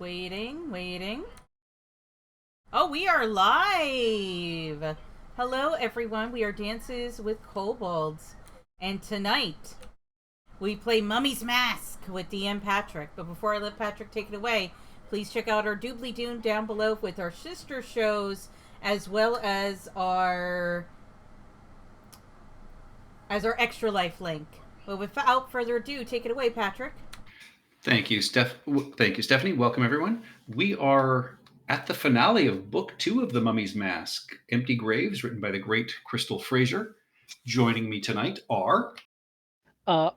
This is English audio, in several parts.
Waiting. Oh, we are live! Hello, everyone. We are Dances with Kobolds. And tonight, we play Mummy's Mask with DM Patrick. But before I let Patrick take it away, please check out our Doobly Doo down below with our sister shows, as well as our Extra Life link. But without further ado, take it away, Patrick. Thank you, Stephanie. Welcome, everyone. We are at the finale of Book 2 of The Mummy's Mask, Empty Graves, written by the great Crystal Fraser. Joining me tonight are...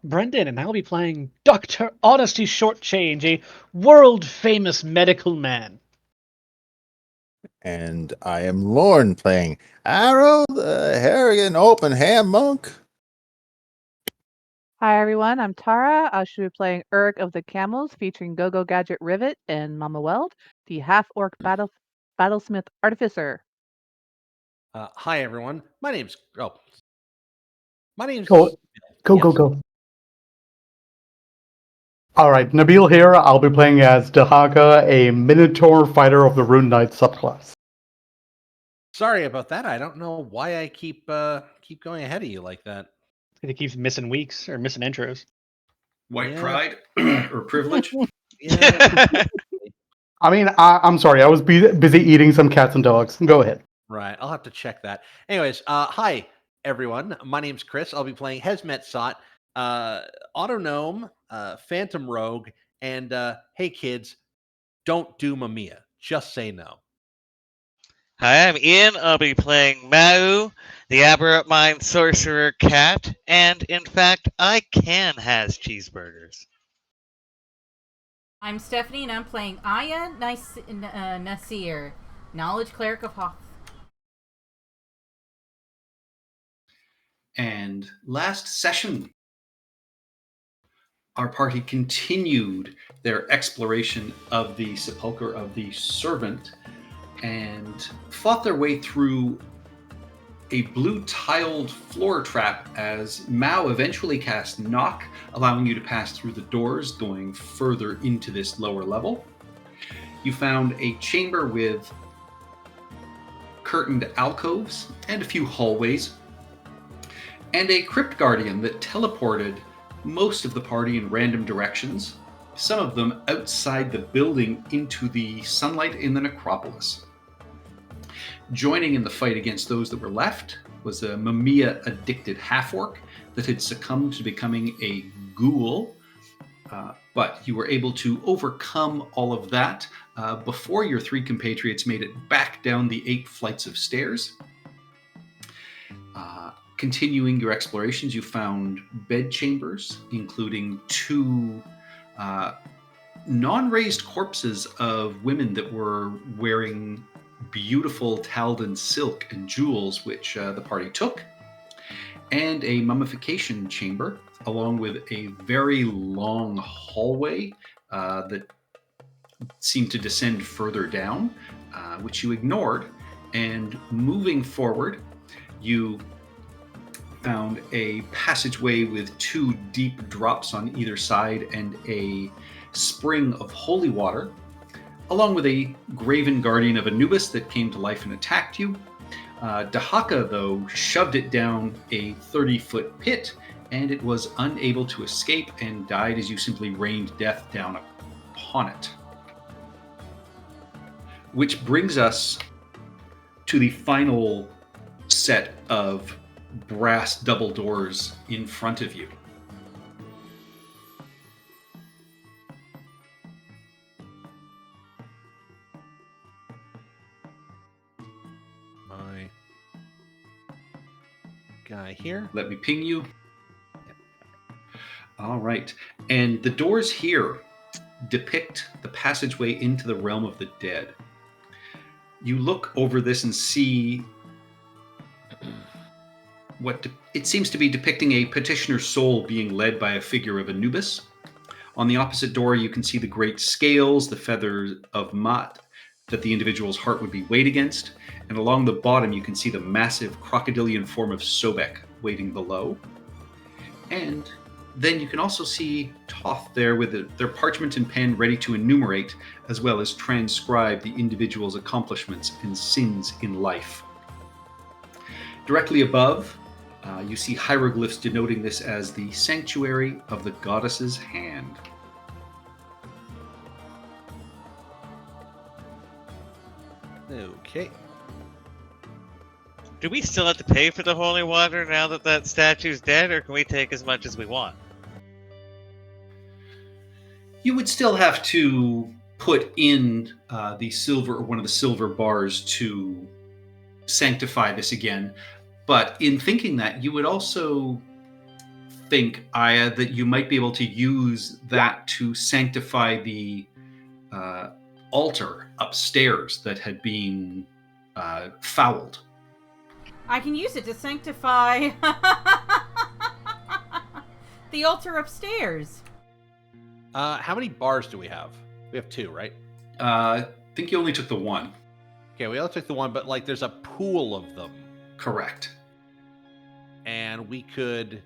Brendan, and I'll be playing Dr. Honesty Shortchange, a world-famous medical man. And I am Lorne, playing Arrow, the Harrigan Open Hand Monk. Hi everyone, I'm Tara. I should be playing Urg of the Camels, featuring Go-Go Gadget Rivet and Mama Weld, the half-orc battlesmith artificer. Hi everyone. My name's Go. All right, Nabil here. I'll be playing as Dahaka, a Minotaur fighter of the Rune Knight subclass. Sorry about that. I don't know why I keep going ahead of you like that. It keeps missing weeks or missing intros. White pride or privilege? Yeah. I mean, I'm sorry. I was busy eating some cats and dogs. Go ahead. Right. I'll have to check that. Anyways, hi everyone. My name's Chris. I'll be playing Hesmet Sot, Autognome, Phantom Rogue, and hey kids, don't do Mamiya. Just say no. Hi, I'm Ian. I'll be playing Mau, the Aberrant Mind Sorcerer Cat, and in fact, I can has cheeseburgers. I'm Stephanie, and I'm playing Aya Nasir, Knowledge Cleric of Hoth. And last session, our party continued their exploration of the sepulcher of the servant and fought their way through a blue-tiled floor trap as Mao eventually cast Knock, allowing you to pass through the doors, going further into this lower level. You found a chamber with curtained alcoves and a few hallways, and a crypt guardian that teleported most of the party in random directions, some of them outside the building into the sunlight in the necropolis. Joining in the fight against those that were left was a Mamiya-addicted half-orc that had succumbed to becoming a ghoul, but you were able to overcome all of that before your three compatriots made it back down the 8 flights of stairs. Continuing your explorations, you found bed chambers, including 2 non-raised corpses of women that were wearing beautiful Taldan silk and jewels, which the party took, and a mummification chamber, along with a very long hallway that seemed to descend further down, which you ignored. And moving forward, you found a passageway with 2 deep drops on either side and a spring of holy water, along with a graven guardian of Anubis that came to life and attacked you. Dahaka, though, shoved it down a 30-foot pit, and it was unable to escape and died as you simply rained death down upon it. Which brings us to the final set of brass double doors in front of you. My guy here. Let me ping you. All right. And the doors here depict the passageway into the realm of the dead. You look over this and see what it seems to be depicting a petitioner's soul being led by a figure of Anubis. On the opposite door, you can see the great scales, the feathers of Mat that the individual's heart would be weighed against. And along the bottom, you can see the massive crocodilian form of Sobek waiting below. And then you can also see Toth there with their parchment and pen ready to enumerate, as well as transcribe the individual's accomplishments and sins in life. Directly above, you see hieroglyphs denoting this as the Sanctuary of the Goddess's Hand. Okay. Do we still have to pay for the holy water now that that statue's dead, or can we take as much as we want? You would still have to put in the silver, or one of the silver bars, to sanctify this again. But in thinking that, you would also think, Aya, that you might be able to use that to sanctify the altar upstairs that had been fouled. I can use it to sanctify the altar upstairs. How many bars do we have? We have 2, right? I think you only took the one. Okay, we only took the one, but like there's a pool of them. Correct. And we could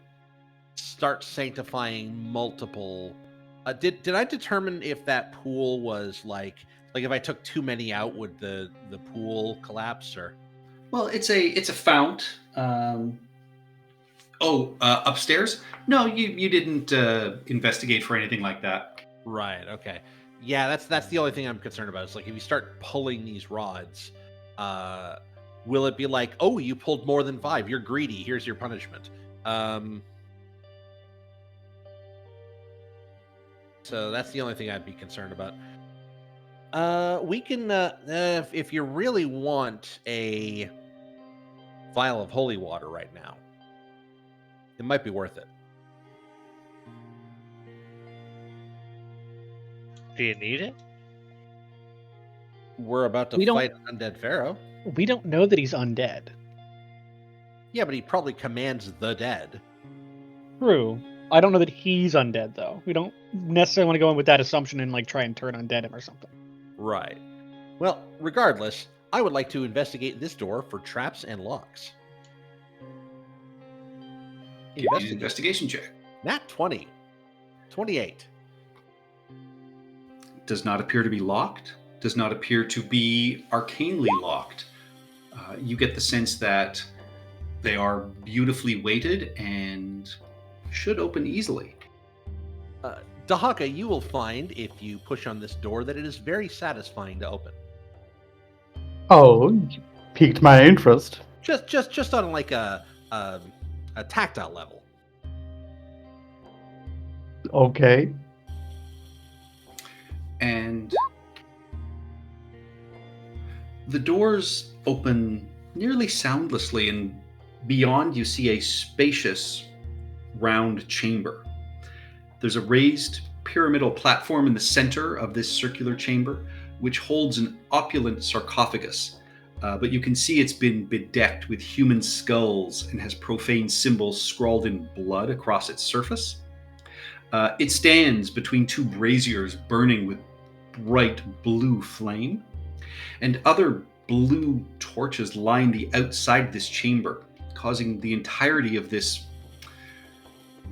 start sanctifying multiple. Did I determine if that pool was like if I took too many out, would the pool collapse or? Well, it's a fount. Upstairs? No, you didn't investigate for anything like that. Right. Okay. Yeah, that's the only thing I'm concerned about. It's like if you start pulling these rods, will it be like, oh, you pulled more than 5? You're greedy. Here's your punishment. So that's the only thing I'd be concerned about. We can, if you really want a vial of holy water right now, it might be worth it. Do you need it? We're about to We don't- fight an undead pharaoh. We don't know that he's undead. Yeah, but he probably commands the dead. True. I don't know that he's undead, though. We don't necessarily want to go in with that assumption and like try and turn undead him or something. Right. Well, regardless, I would like to investigate this door for traps and locks. Give me an investigation check. Nat 20. 28. Does not appear to be locked. Does not appear to be arcanely locked. You get the sense that they are beautifully weighted and should open easily. Dahaka, you will find, if you push on this door, that it is very satisfying to open. Oh, you piqued my interest. Just on like a tactile level. Okay. And the doors open nearly soundlessly, and beyond you see a spacious round chamber. There's a raised pyramidal platform in the center of this circular chamber, which holds an opulent sarcophagus. But you can see it's been bedecked with human skulls and has profane symbols scrawled in blood across its surface. It stands between 2 braziers burning with bright blue flame, and other blue torches line the outside of this chamber, causing the entirety of this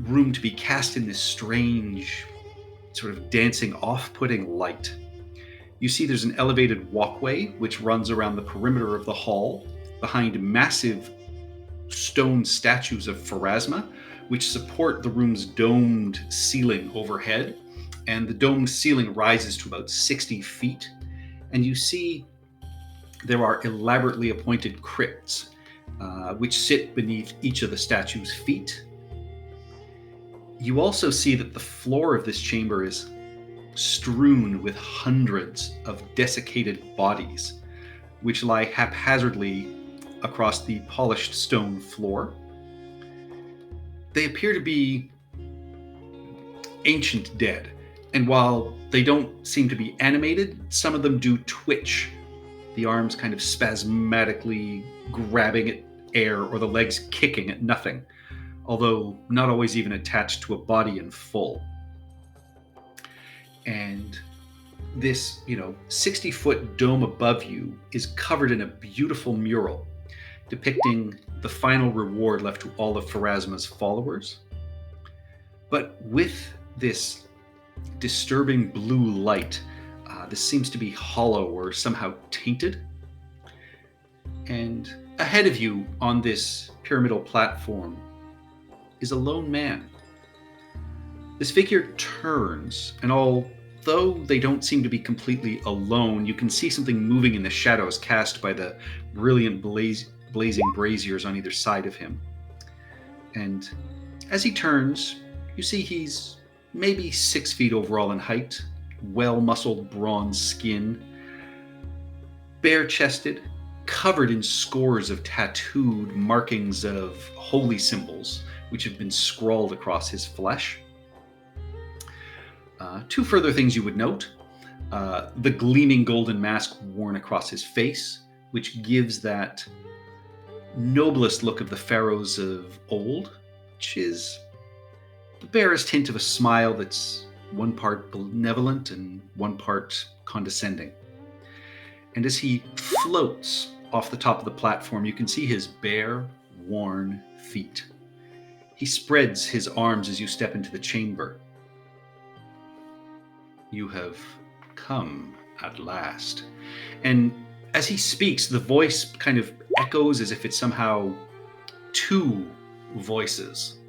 room to be cast in this strange, sort of dancing, off-putting light. You see there's an elevated walkway which runs around the perimeter of the hall, behind massive stone statues of Pharasma, which support the room's domed ceiling overhead. And the domed ceiling rises to about 60 feet. And you see there are elaborately appointed crypts, which sit beneath each of the statue's feet. You also see that the floor of this chamber is strewn with hundreds of desiccated bodies, which lie haphazardly across the polished stone floor. They appear to be ancient dead, and while they don't seem to be animated, some of them do twitch, the arms kind of spasmodically grabbing at air or the legs kicking at nothing, although not always even attached to a body in full. And this, 60-foot dome above you is covered in a beautiful mural depicting the final reward left to all of Pharasma's followers. But with this disturbing blue light, this seems to be hollow or somehow tainted. And ahead of you on this pyramidal platform is a lone man. This figure turns, and although they don't seem to be completely alone, you can see something moving in the shadows cast by the brilliant blazing braziers on either side of him. And as he turns, you see he's maybe 6 feet overall in height, well-muscled bronze skin, bare-chested, covered in scores of tattooed markings of holy symbols, which have been scrawled across his flesh. 2 further things you would note. The gleaming golden mask worn across his face, which gives that noblest look of the pharaohs of old, which is the barest hint of a smile that's one part benevolent and one part condescending. And as he floats off the top of the platform, you can see his bare, worn feet. He spreads his arms as you step into the chamber. You have come at last. And as he speaks, the voice kind of echoes as if it's somehow 2 voices.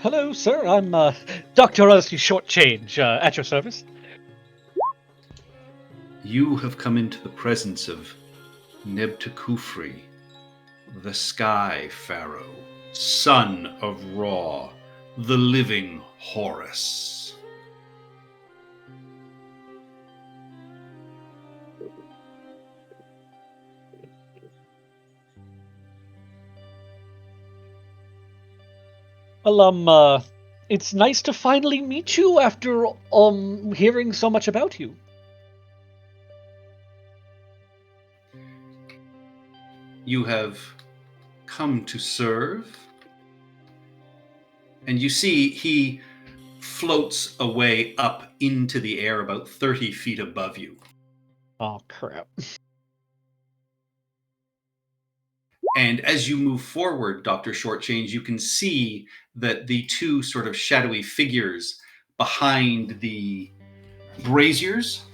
Hello, sir. I'm Dr. Honesty Shortchange, at your service. You have come into the presence of Nebtekufri, the Sky Pharaoh, son of Ra, the living Horus. Well, it's nice to finally meet you after hearing so much about you. You have come to serve. And you see he floats away up into the air about 30 feet above you. Oh, crap. And as you move forward, Dr. Shortchange, you can see that the 2 sort of shadowy figures behind the braziers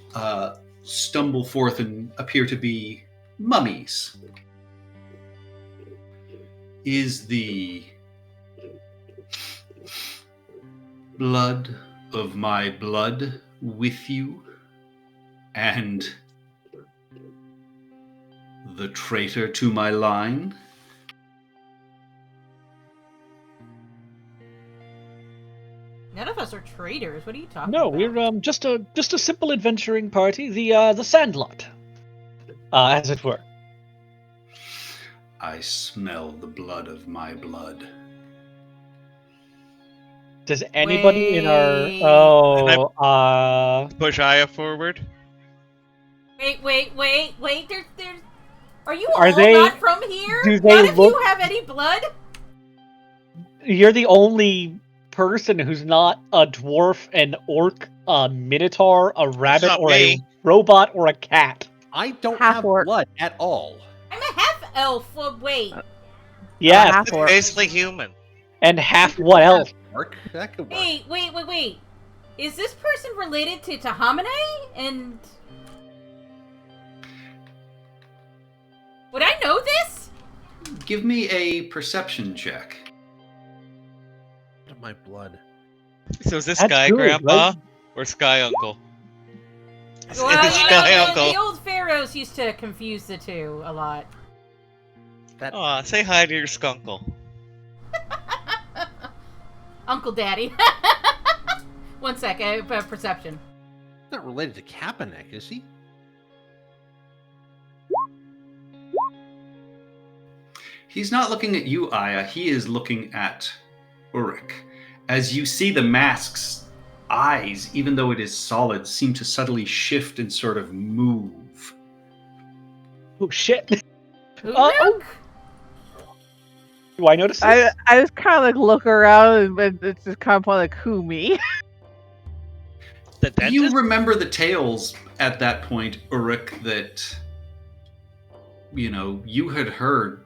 stumble forth and appear to be mummies. Is the blood of my blood with you, and the traitor to my line? None of us are traitors. What are you talking No, about? we're just a simple adventuring party, the Sandlot, as it were. I smell the blood of my blood. Does anybody in Wait. our Push Aya forward. Wait. There's. Are you Are all they- not from here? do they None of look- you have any blood? you're the only person who's not a dwarf, an orc, a minotaur, a rabbit, not or me. a robot, or a cat. I don't Half have orc. blood at all. I'm a half elf. Wait. Yes, half It's orc. basically human. and half what else? Orc? That could work. Wait. Is this person related to Tahamane? And would I know this? Give me a perception check. Of my blood. So is this That's Sky good, Grandpa right? or Sky Uncle? Well, It's Sky Uncle. the old pharaohs used to confuse the 2 a lot. That Aw, say hi to your skunkle. Uncle Daddy. One sec, I have perception. not related to Kapanek, is he? He's not looking at you, Aya. He is looking at Uruk. As you see the mask's eyes, even though it is solid, seem to subtly shift and sort of move. Oh shit! Uruk? Do I notice this? I just kind of like look around and it's just kind of like, who, me? The dentist? You remember the tales at that point, Uruk, that, you know, you had heard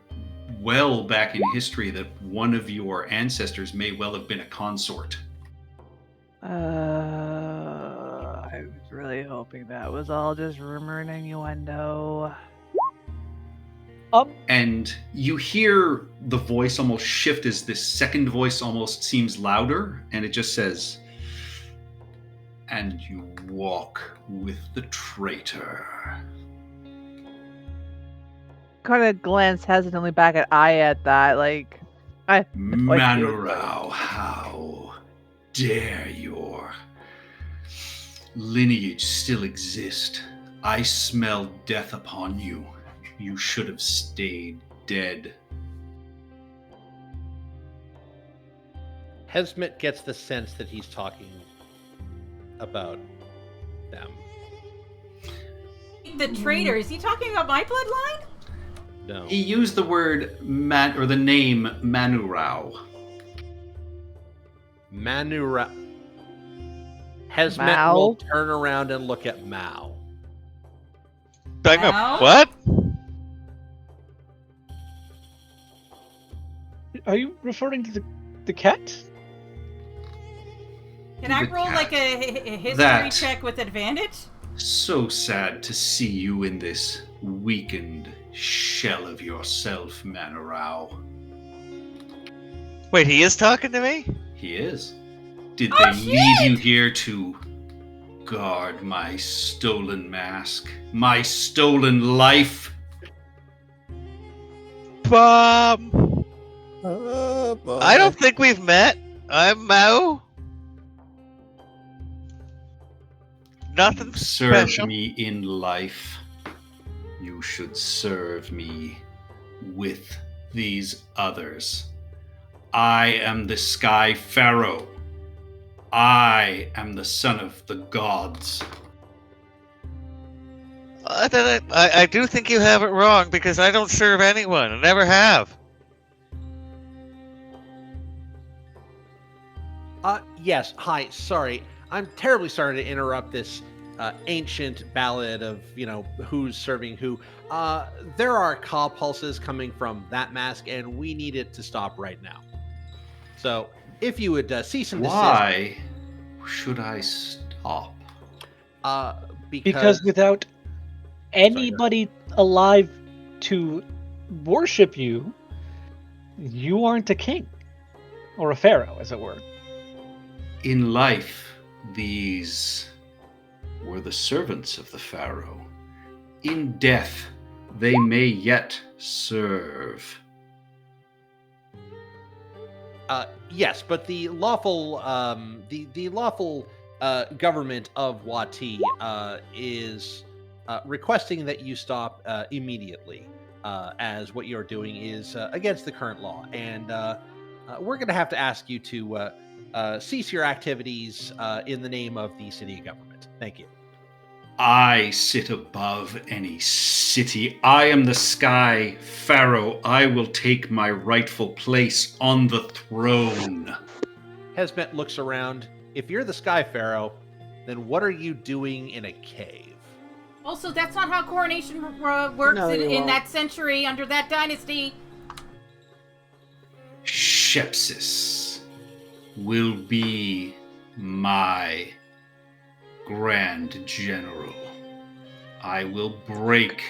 well back in history that one of your ancestors may well have been a consort. I was really hoping that was all just rumor and innuendo. And you hear the voice almost shift as this second voice almost seems louder, and it just says, "And you walk with the traitor." Kind of glance hesitantly back at Aya at that, like, I Manurau, how dare your lineage still exist? I smell death upon you. You should have stayed dead. Hesmet gets the sense that he's talking about them. The traitor, is he talking about my bloodline? No. He used the word or the name Manurau. Manura. Hesmet Mao? will turn around and look at Mao. Back up. Mao? What? Are you referring to the cat? Can I The roll cat. like a history That. check with advantage? So sad to see you in this weakened shell of yourself, Manurau. Wait, he is talking to me? He is. Did Oh, they leave shit! you here to guard my stolen mask? My stolen life? I don't think we've met. I'm Mao. Nothing Served special. me in life. You should serve me with these others. I am the Sky Pharaoh. I am the son of the gods. I do think you have it wrong because I don't serve anyone. I never have. Yes. Hi. Sorry. I'm terribly sorry to interrupt this ancient ballad of, who's serving who. There are call pulses coming from that mask, and we need it to stop right now. So, if you would cease and desist. Why should I stop? Because without anybody alive to worship you, you aren't a king. Or a pharaoh, as it were. In life, these were the servants of the Pharaoh. In death, they may yet serve. Yes, but the lawful, the lawful government of Wati is requesting that you stop immediately, as what you're doing is against the current law, and we're going to have to ask you to cease your activities in the name of the city government. Thank you. I sit above any city. I am the Sky Pharaoh. I will take my rightful place on the throne. Hesmet looks around. If you're the Sky Pharaoh, then what are you doing in a cave? Also, that's not how coronation works No, you in won't. that century under that dynasty. Shepsis will be my Grand General. I will break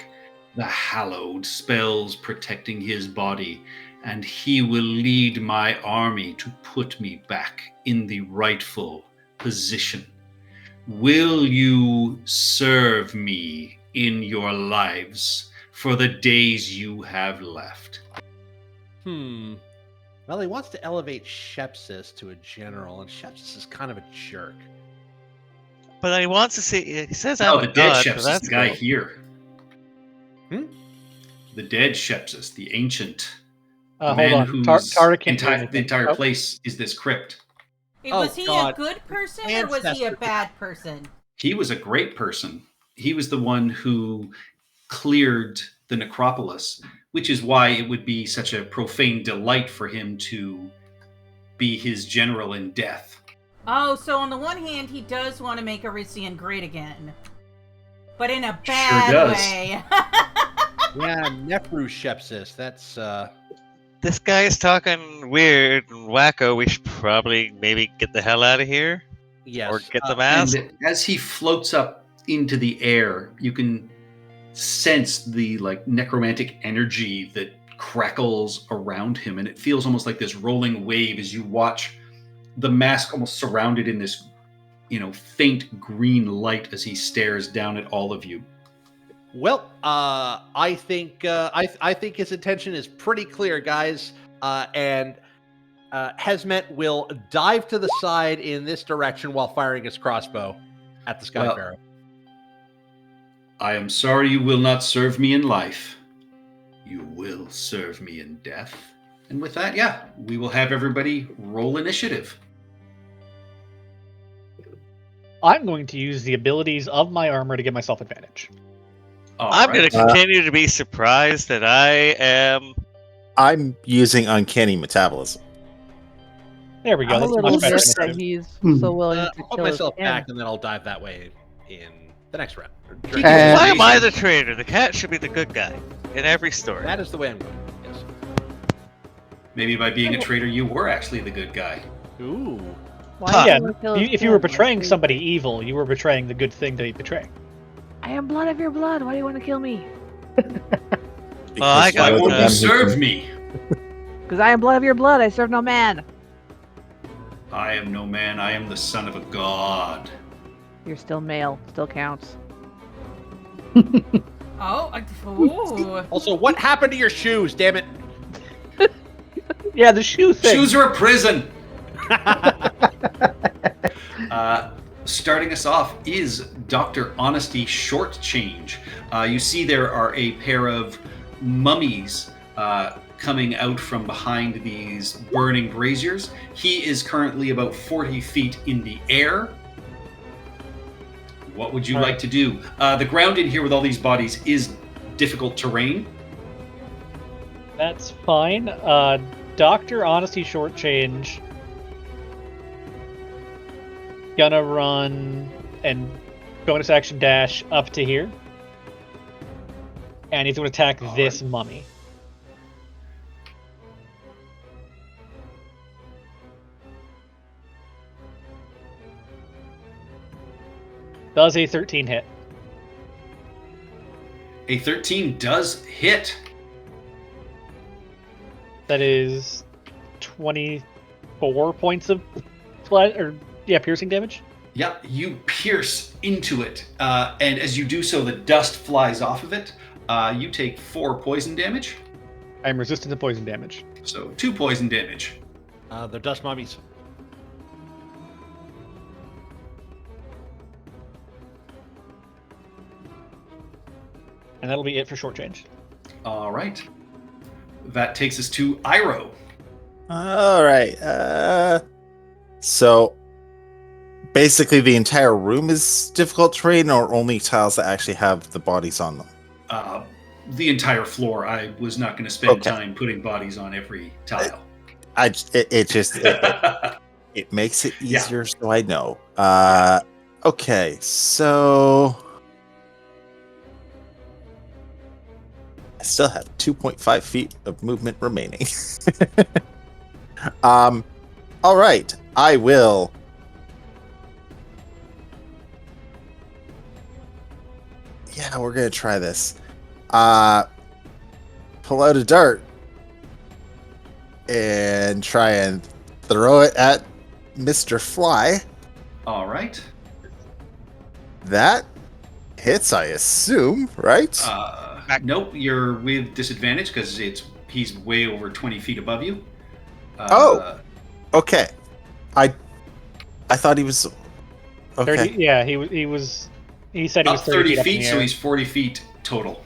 the hallowed spells protecting his body, and he will lead my army to put me back in the rightful position. Will you serve me in your lives for the days you have left? Well, he wants to elevate Shepsis to a general, and Shepsis is kind of a jerk. But he wants to see. He says No, I'm the a dead god, so Shepsis, that's the guy cool. here. Hmm? The dead Shepsis, the ancient. The Hold man on. whose Tara can't do entire, anything. the entire Oh. place is this crypt. Was he God. a good person or was he a Ancestor. bad person? He was a great person. He was the one who cleared the necropolis, which is why it would be such a profane delight for him to be his general in death. Oh, so on the one hand, he does want to make Arisian great again. But in a bad does. way. Yeah, Nefru Shepsis. That's this guy is talking weird and wacko. We should probably maybe get the hell out of here. Yes. Or get the mask. And as he floats up into the air, you can sense the necromantic energy that crackles around him, and it feels almost like this rolling wave as you watch the mask almost surrounded in this, faint green light as he stares down at all of you. Well, I think I think his intention is pretty clear, guys. And Hesmet will dive to the side in this direction while firing his crossbow at the Sky Pharaoh. I am sorry you will not serve me in life. You will serve me in death. And with that, we will have everybody roll initiative. I'm going to use the abilities of my armor to give myself advantage. I'm going to continue to be surprised that I'm using uncanny metabolism. There we go. I'm a That's little much better. pissed that he's so willing to I'll put kill his myself kin. back, and then I'll dive that way in the next round. Why am I the traitor? The cat should be the good guy in every story. That is the way I'm going. Yes. Maybe by being a traitor, you were actually the good guy. Ooh. Why Yeah, do you kill his if you were kin? betraying somebody evil, you were betraying the good thing that you betraying. I am blood of your blood. Why do you want to kill me? I got Why won't you that. serve me? Because I am blood of your blood. I serve no man. I am no man. I am the son of a god. You're still male. Still counts. Ooh. Also, what happened to your shoes? Damn it! Yeah, the shoe thing. Shoes are a prison. Starting us off is Dr. Honesty Shortchange. You see there are a pair of mummies coming out from behind these burning braziers. He is currently about 40 feet in the air. What would you like to do? The ground in here with all these bodies is difficult terrain. That's fine. Dr. Honesty Shortchange gonna run and bonus action dash up to here. And he's gonna attack this mummy. Does a 13 hit? A 13 does hit. That is 24 points of piercing damage. Yeah, you pierce into it, and as you do so, the dust flies off of it. You take 4 poison damage, I'm resistant to poison damage. so 2 poison damage. They're dust mummies. And that'll be it for short change. All right. That takes us to Iroh. All right. So basically, the entire room is difficult terrain, or only tiles that actually have the bodies on them. The entire floor. I was not going to spend Okay. time putting bodies on every tile. It makes it Yeah. easier, so I know. Okay, so I still have 2.5 feet of movement remaining. All right, I will. Yeah, we're gonna try this. Pull out a dart and try and throw it at Mr. Fly. All right. That hits, I assume, right? Nope, you're with disadvantage because he's way over 20 feet above you. Okay. I thought he was. Okay. 30, yeah, he was. He said he was Up 30 30 feet, feet, up in the so air. he's 40 feet total.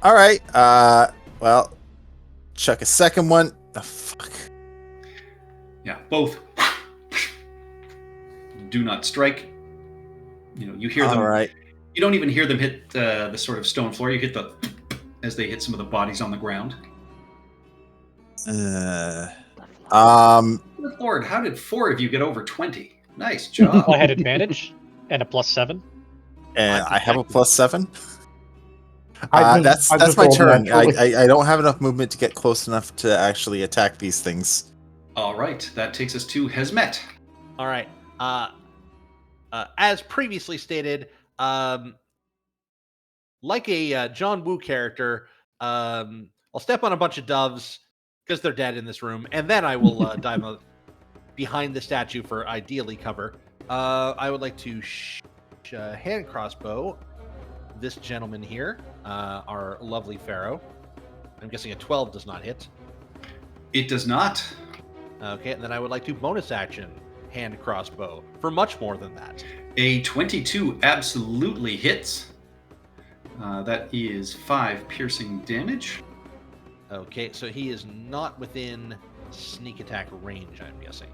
All right. Well, chuck a second one. Oh, fuck. Yeah, both do not strike. You hear them. All right. You don't even hear them hit the sort of stone floor. You hit the as they hit some of the bodies on the ground. Good Lord, how did 4 of you get over 20? Nice job. I had advantage and a +7. And I have a +7. I That's just my rolled turn. naturally. I don't have enough movement to get close enough to actually attack these things. All right, that takes us to Hesmet. All right. As previously stated, like a John Woo character, I'll step on a bunch of doves because they're dead in this room, and then I will dive behind the statue for ideally cover. I would like to hand crossbow this gentleman here, our lovely pharaoh. I'm guessing a 12 does not hit. It does not. Okay, and then I would like to bonus action hand crossbow for much more than that. A 22 absolutely hits. That is 5 piercing damage. Okay, so he is not within sneak attack range, I'm guessing.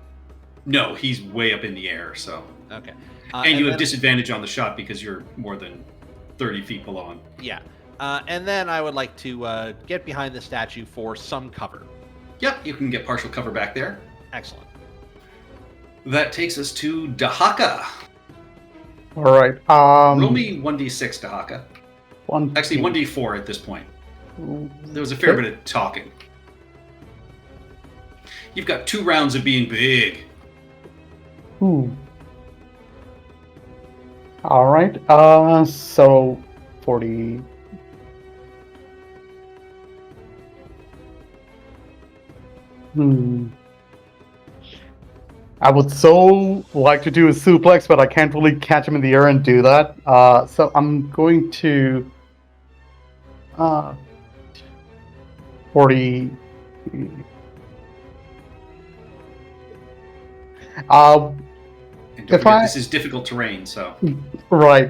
No, he's way up in the air, so. Okay. And you have then- disadvantage on the shot because you're more than 30 feet below him. Yeah. And then I would like to get behind the statue for some cover. Yep, you can get partial cover back there. Excellent. That takes us to Dahaka. All right. Roll me 1d6, Dahaka. Actually, 1d4 at this point. There was a fair bit of talking. You've got 2 rounds of being big. Ooh. All right. So 40. I would so like to do a suplex, but I can't really catch him in the air and do that. So I'm going to 40. And don't If forget, I- this is difficult terrain, so. Right.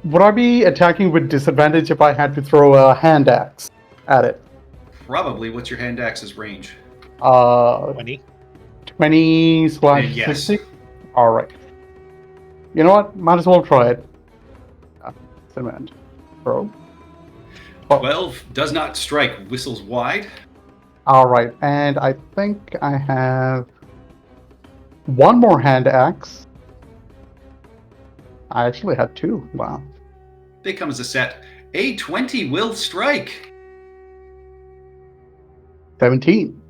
Would I be attacking with disadvantage if I had to throw a hand axe at it? Probably. What's your hand axe's range? 20. 20 / Yes. 60? Alright. You know what? Might as well try it. Cement. Throw. 12 does not strike, whistles wide. Alright, and I think I have one more hand axe. I actually had 2. Wow. They come as a set. A 20 will strike. 17.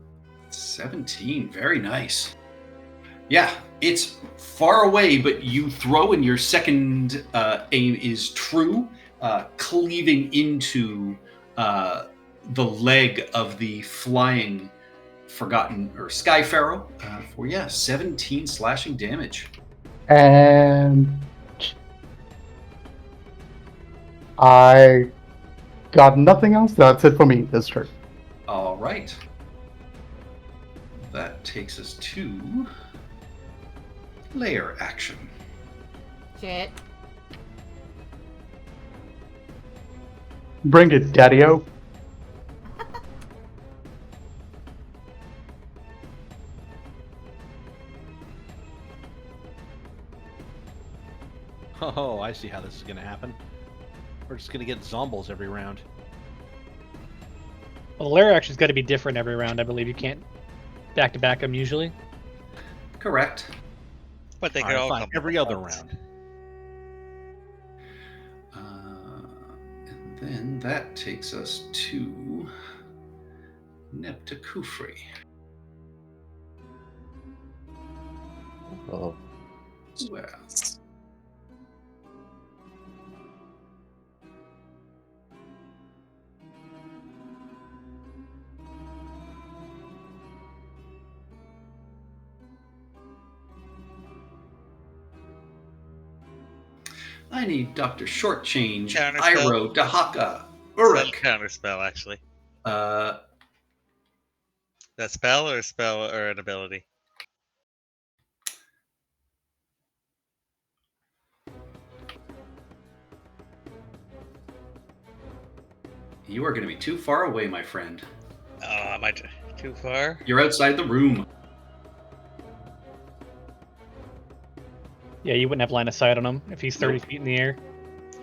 17, very nice. Yeah, it's far away, but you throw and your second aim is true, cleaving into the leg of the flying forgotten or Sky Pharaoh for 17 slashing damage. And I got nothing else. That's it for me this turn. All right. That takes us to layer action. Shit. Bring it, Daddy-O. Oh, I see how this is going to happen. We're just going to get zombies every round. Well, the lair action's got to be different every round. I believe you can't back-to-back them usually. Correct. But they could Alright, all fine, come every at other once. round. And then that takes us to Nepta Kufri. Oh. Well, I need Dr. Shortchange, Counterspell. Iroh, Dahaka, It's not a Uruk. counter spell, actually. Uh, That spell or an ability? you are going to be too far away, my friend. Oh, am I too far? You're outside the room. Yeah, you wouldn't have line of sight on him if he's 30 feet in the air.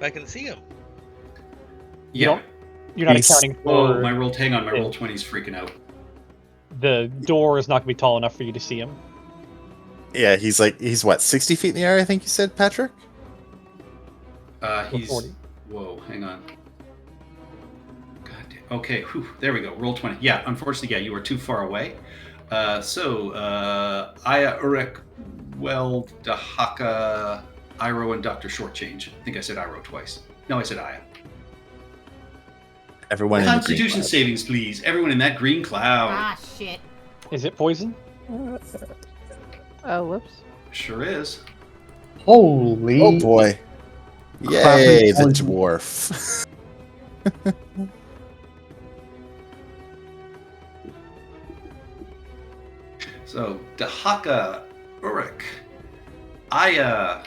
I can see him. Yeah. don't- You're not He's- accounting Oh, for my roll. Hang on, my Yeah. roll 20 is freaking out. the door is not going to be tall enough for you to see him. Yeah, he's what, 60 feet in the air, I think you said, Patrick? He's. 40. Whoa, hang on. Okay, whew, there we go. Roll 20. Yeah, unfortunately, you are too far away. Aya, Urek, Weld, Dahaka, Iro, and Dr. Shortchange. I think I said Iro twice. No, I said Aya. Everyone in the green Constitution cloud. savings, please. Everyone in that green cloud. Ah, shit. Is it poison? Oh, whoops. Sure is. Holy. Oh boy. Crappy Yay, the poison. dwarf. So, Dahaka, Urek, Aya,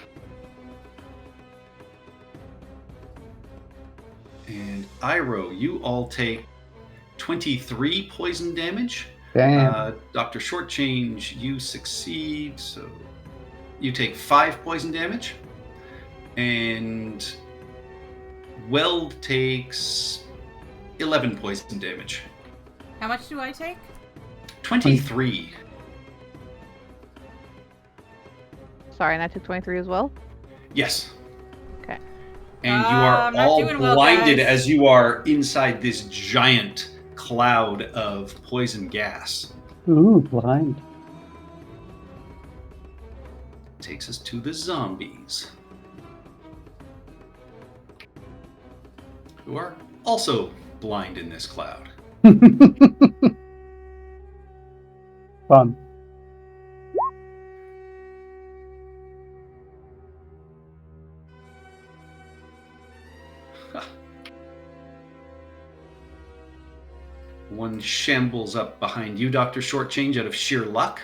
and Iro, you all take 23 poison damage. Damn. Dr. Shortchange, you succeed, so you take 5 poison damage. And Weld takes 11 poison damage. How much do I take? 23. Sorry, and I took 23 as well. Yes. Okay. And you are I'm not all doing well, blinded guys. as you are inside this giant cloud of poison gas. Ooh, blind. Takes us to the zombies, who are also blind in this cloud. Fun. One shambles up behind you, Dr. Shortchange, out of sheer luck.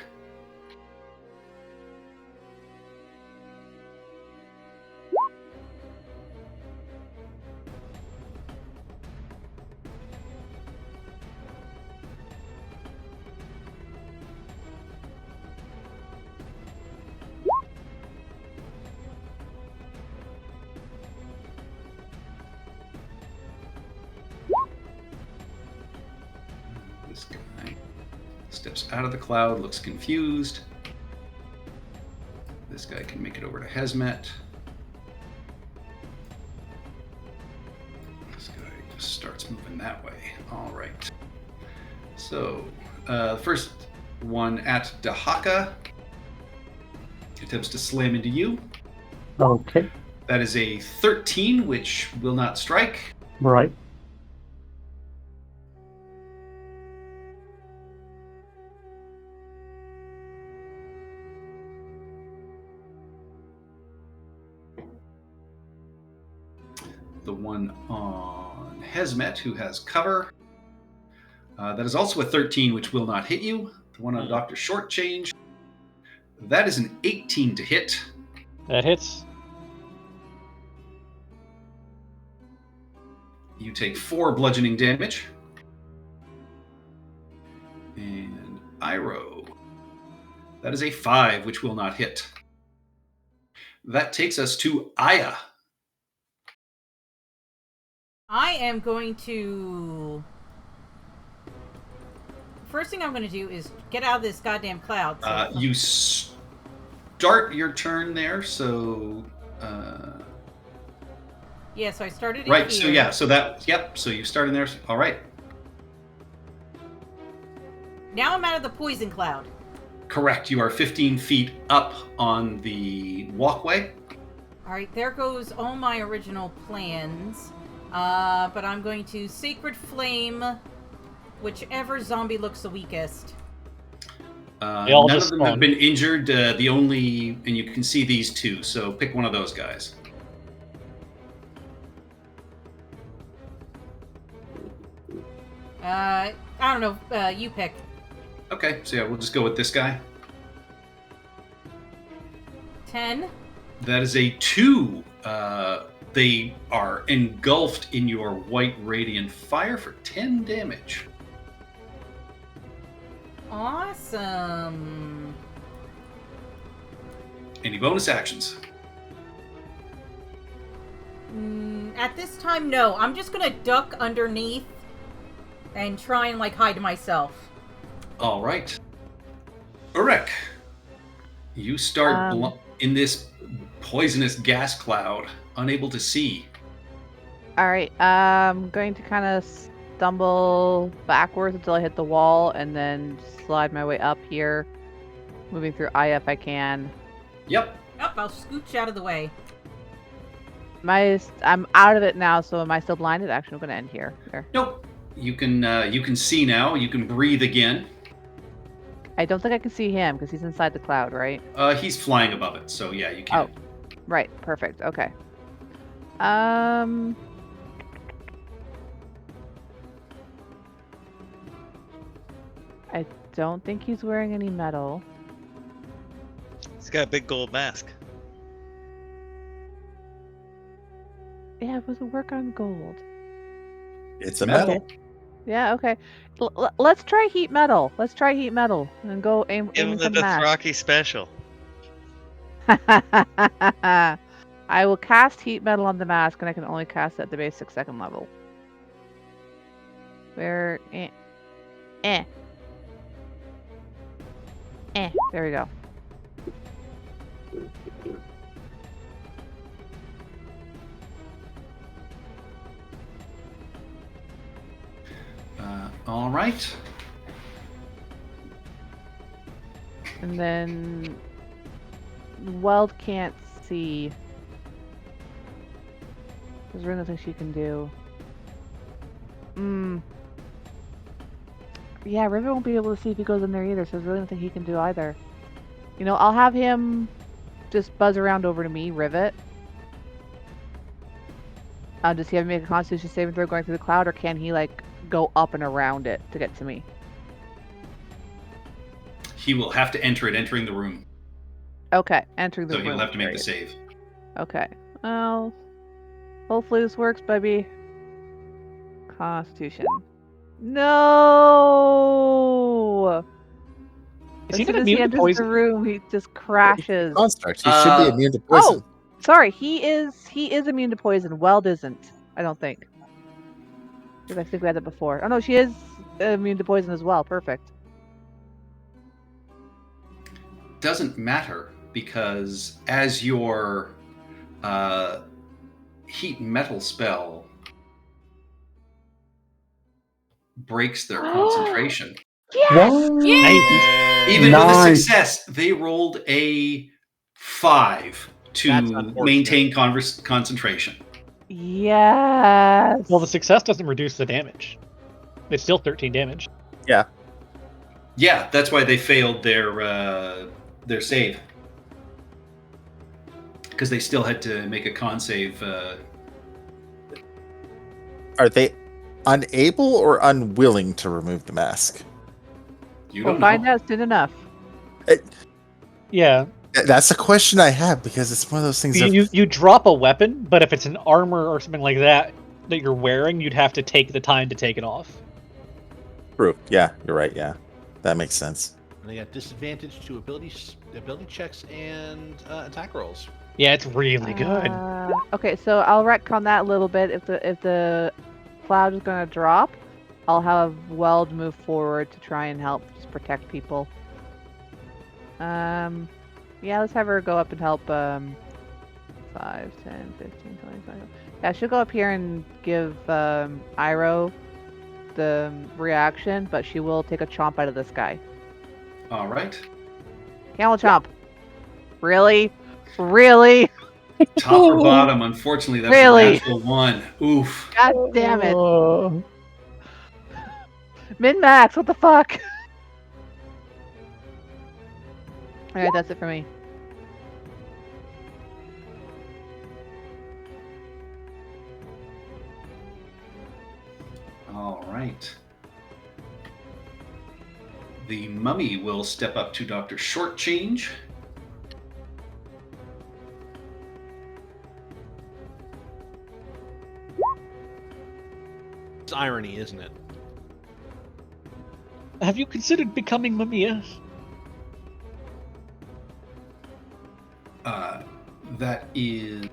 This guy steps out of the cloud, looks confused. This guy can make it over to Hesmet. This guy just starts moving that way. All right. So, first one at Dahaka attempts to slam into you. Okay. That is a 13, which will not strike. Right. The one on Hesmet, who has cover. That is also a 13, which will not hit you. The one on Dr. Shortchange. That is an 18 to hit. That hits. You take 4 bludgeoning damage. And Iro. That is a 5, which will not hit. That takes us to Aya. I am going to... First thing I'm going to do is get out of this goddamn cloud. You start your turn there, so... Yeah, so I started in right, here. so yeah, so that... Yep, so you start in there. All right. Now I'm out of the poison cloud. Correct. You are 15 feet up on the walkway. All right, there goes all my original plans. But I'm going to Sacred Flame whichever zombie looks the weakest. all None of just them have spawn. been injured. The only... And you can see these two, so pick one of those guys. I don't know. You pick. Okay, so yeah, we'll just go with this guy. 10. That is a 2. They are engulfed in your white radiant fire for 10 damage. Awesome. Any bonus actions? At this time, no. I'm just gonna duck underneath and try and hide myself. All right. Urek, you start in this poisonous gas cloud, unable to see. All right. I'm going to kind of stumble backwards until I hit the wall, and then slide my way up here, moving through I if I can. Yep. Up, I'll scooch out of the way. I'm out of it now, so am I still blinded? Actually, I'm going to end here. There. Nope. You can see now. You can breathe again. I don't think I can see him because he's inside the cloud, right? He's flying above it, so yeah, you can. Oh, right. Perfect. Okay. I don't think he's wearing any metal. He's got a big gold mask. Yeah, it was a work on gold. It's a metal. Yeah, okay. Let's try heat metal. Let's try heat metal and go aim Give him for the the mask. Dothraki special. I will cast heat metal on the mask, and I can only cast it at the basic 2nd level. Where? There we go. All right. And then Weld can't see. There's really nothing she can do. Yeah, Rivet won't be able to see if he goes in there either, so there's really nothing he can do either. You know, I'll have him just buzz around over to me, Rivet. Does he have to make a Constitution saving throw going through the cloud, or can he, like, go up and around it to get to me? He will have to enter it, entering the room. Okay, entering the So room. he'll have to make the Great. save. Okay. Well, hopefully this works, baby. Constitution. No! Is As he soon not as he immune to enters the poison? room, he just crashes. Construct. He should be immune to poison. Oh, sorry. He is immune to poison. Weld isn't. I don't think. Because I think we had that before. Oh no, she is immune to poison as well. Perfect. Doesn't matter, because as your heat metal spell breaks their concentration, Yes! What? even with a Nice. success, they rolled a 5 That's to unfortunate. maintain concentration. Yes! Well, the success doesn't reduce the damage. It's still 13 damage. Yeah, that's why they failed their save, because they still had to make a con save. Are they unable or unwilling to remove the mask? You We'll don't find know. out soon enough. Yeah. That's a question I have, because it's one of those things. You drop a weapon, but if it's an armor or something like that you're wearing, you'd have to take the time to take it off. True. Yeah, you're right. Yeah, that makes sense. And they got disadvantage to ability checks and attack rolls. Yeah, it's really good. Okay, so I'll retcon that a little bit. If the cloud is gonna drop, I'll have Weld move forward to try and help just protect people. Yeah, let's have her go up and help. 5, 10, 15, 20, 25. Yeah, she'll go up here and give Iroh the reaction, but she will take a chomp out of this guy. All right. Camel chomp. Really? Really? Top or bottom? Unfortunately, that's Really? a natural 1. Oof. God damn it. Min-max, what the fuck? Alright, that's it for me. All right. The mummy will step up to Dr. Shortchange. It's irony, isn't it? Have you considered becoming Mamiya? That is,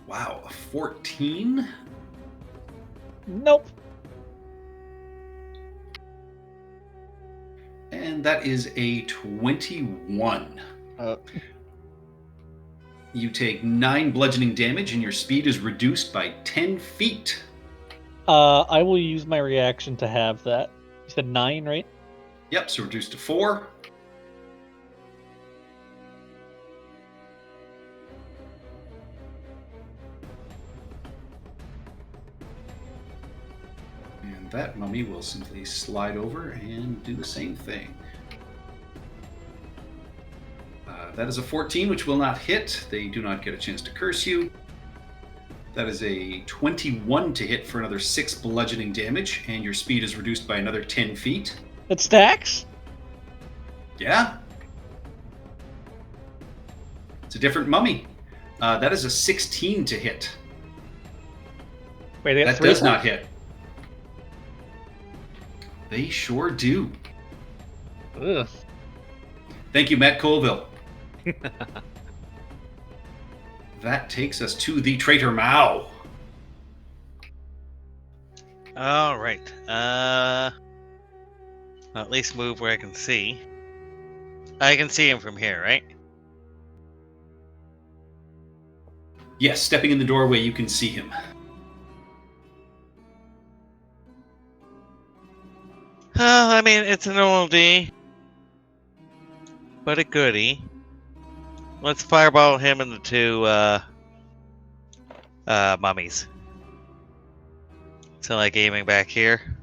wow, a 14? Nope. And that is a 21. You take 9 bludgeoning damage, and your speed is reduced by 10 feet. I will use my reaction to have that. You said 9, right? Yep, so reduced to 4. And that mummy will simply slide over and do the same thing. That is a 14, which will not hit. They do not get a chance to curse you. That is a 21 to hit for another 6 bludgeoning damage, and your speed is reduced by another 10 feet. It stacks? Yeah. It's a different mummy. That is a 16 to hit. Wait, they got That 3 does attacks? not hit. They sure do. Ugh. Thank you, Matt Colville. That takes us to the traitor Mao. All right. I'll at least move where I can see. I can see him from here, right? Yes, stepping in the doorway, you can see him. I mean, it's an oldie, but a goodie. Let's fireball him and the 2 mummies. So, like, aiming back here.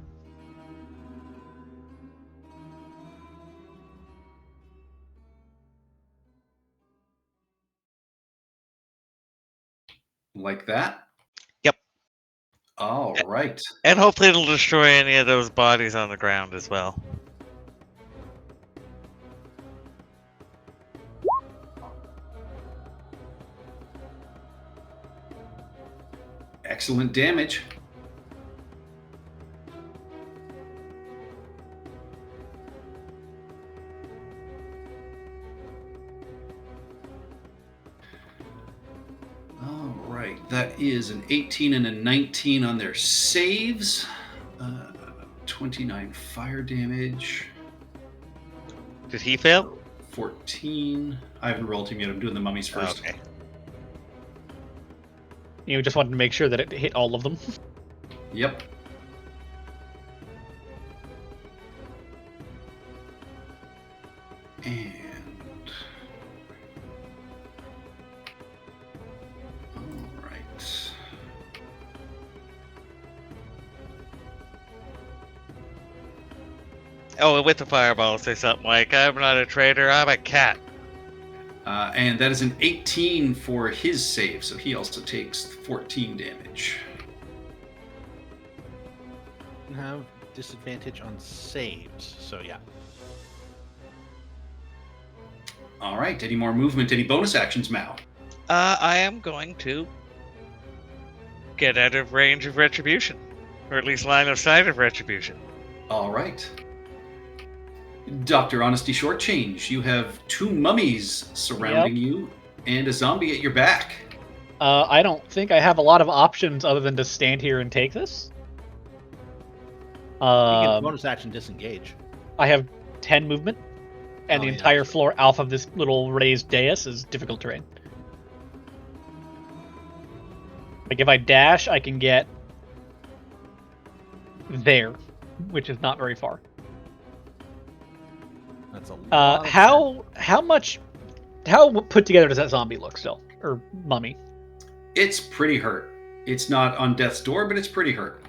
Like that? Yep. All right. And hopefully it'll destroy any of those bodies on the ground as well. Excellent damage. All right, that is an 18 and a 19 on their saves. 29 fire damage. Did he fail? 14. I haven't rolled him yet. I'm doing the mummies first. Okay. You just wanted to make sure that it hit all of them. Yep. And all right. Oh, and with the fireball, say something like, "I'm not a traitor, I'm a cat." And that is an 18 for his save, so he also takes 14 damage. Have disadvantage on saves, so yeah. All right, any more movement, any bonus actions, Mal? I am going to get out of range of retribution, or at least line of sight of retribution. All right. Dr. Honesty Shortchange, you have 2 mummies surrounding you and a zombie at your back. I don't think I have a lot of options other than to stand here and take this. You can bonus action disengage. I have 10 movement, and Oh, the yeah, entire that's floor off of this little raised dais is difficult terrain. Like, if I dash, I can get there, which is not very far. That's a lot. Of How put together does that zombie look still? Or mummy? It's pretty hurt. It's not on death's door, but it's pretty hurt.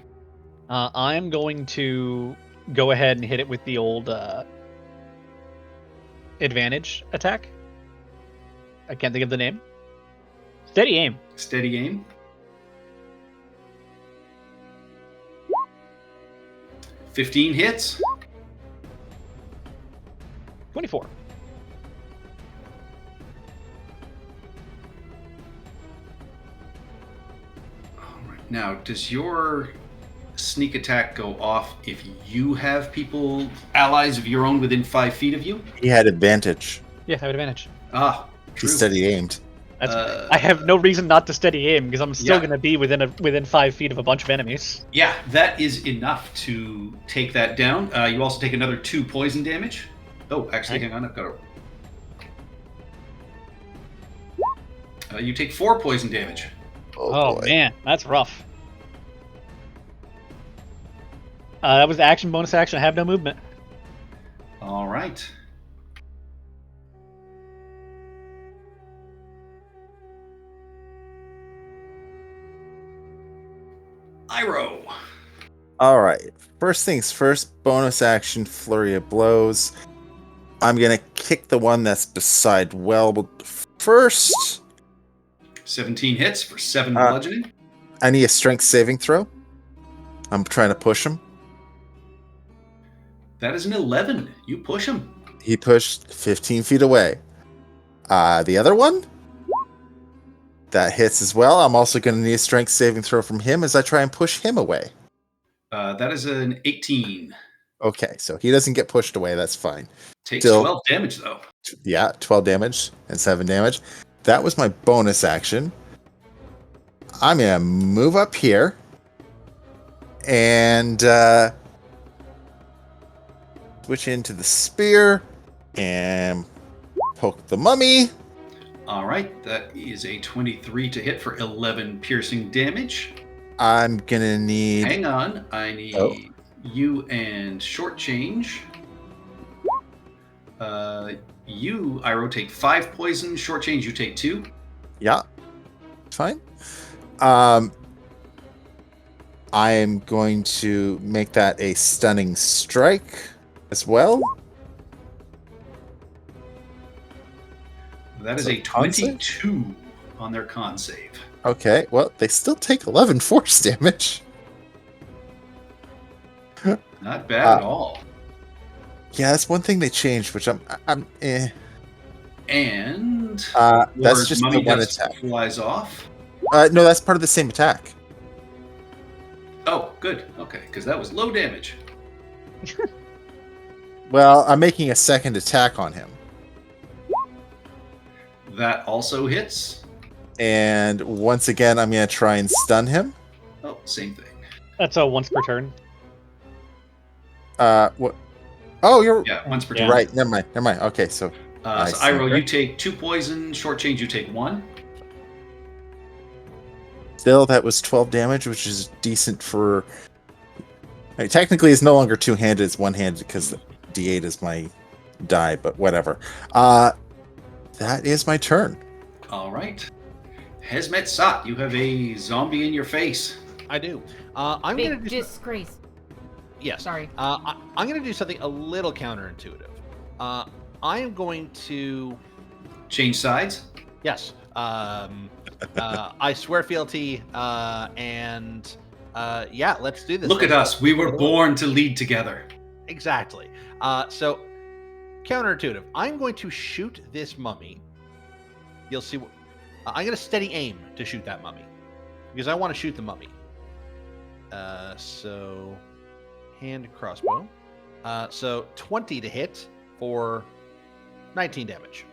I'm going to go ahead and hit it with the old advantage attack. I can't think of the name. Steady aim. Steady aim. $15 hits. 24. All right. Now, does your sneak attack go off if you have people, allies of your own within 5 feet of you? He had advantage. Yeah, I have advantage. Ah, He true. steady aimed. That's, Uh, I have no reason not to steady aim because I'm still Yeah. going to be within 5 feet of a bunch of enemies. Yeah, that is enough to take that down. You also take another 2 poison damage. Oh, actually, hang on. I've got to... you take 4 poison damage. Oh boy. man, that's rough. That was action, bonus action. I have no movement. All right. Iroh. All right. First things first, bonus action, flurry of blows. I'm going to kick the one that's beside Well first. 17 hits for 7 bludgeoning. I need a strength saving throw. I'm trying to push him. That is an 11. You push him. He pushed 15 feet away. The other one? That hits as well. I'm also going to need a strength saving throw from him as I try and push him away. That is an 18. Okay, so he doesn't get pushed away. That's fine. Takes Still- 12 damage, though. Yeah, 12 damage and 7 damage. That was my bonus action. I'm going to move up here and switch into the spear and poke the mummy. All right. That is a 23 to hit for 11 piercing damage. I'm going to need... Hang on. I need you and Shortchange. You, Iroh, take 5 poison. Shortchange, you take 2. Yeah, fine. I am going to make that a stunning strike as well. That is So a con save? 22 on their con save. Okay, well, they still take 11 force damage. Not bad at all. Yeah, that's one thing they changed, which I'm And that's Ward's just the mummy one dust attack. flies off. No, that's part of the same attack. Oh, good. Okay, because that was low damage. Well, I'm making a second attack on him. That also hits. And once again, I'm going to try and stun him. Oh, same thing. That's a once per turn. What? Oh, you're Yeah, once per Yeah. turn. right. Never mind. Okay, so I So see. Iroh, you take 2 poison. Shortchange, you take 1. still, that was 12 damage, which is decent for... I mean, technically, it's no longer two-handed, it's one-handed because D8 is my die, but whatever. That is my turn. All right. Hesmet Sot, you have a zombie in your face. I do. I'm going to Big do disgrace. yes. Sorry. I'm going to do something a little counterintuitive. I am going to Change sides. yes. I swear fealty. And yeah, let's do this. Look at us. We were born to lead together. Exactly. So counterintuitive. I'm going to shoot this mummy. You'll see. I'm going to steady aim to shoot that mummy because I want to shoot the mummy. So hand crossbow. So 20 to hit for 19 damage.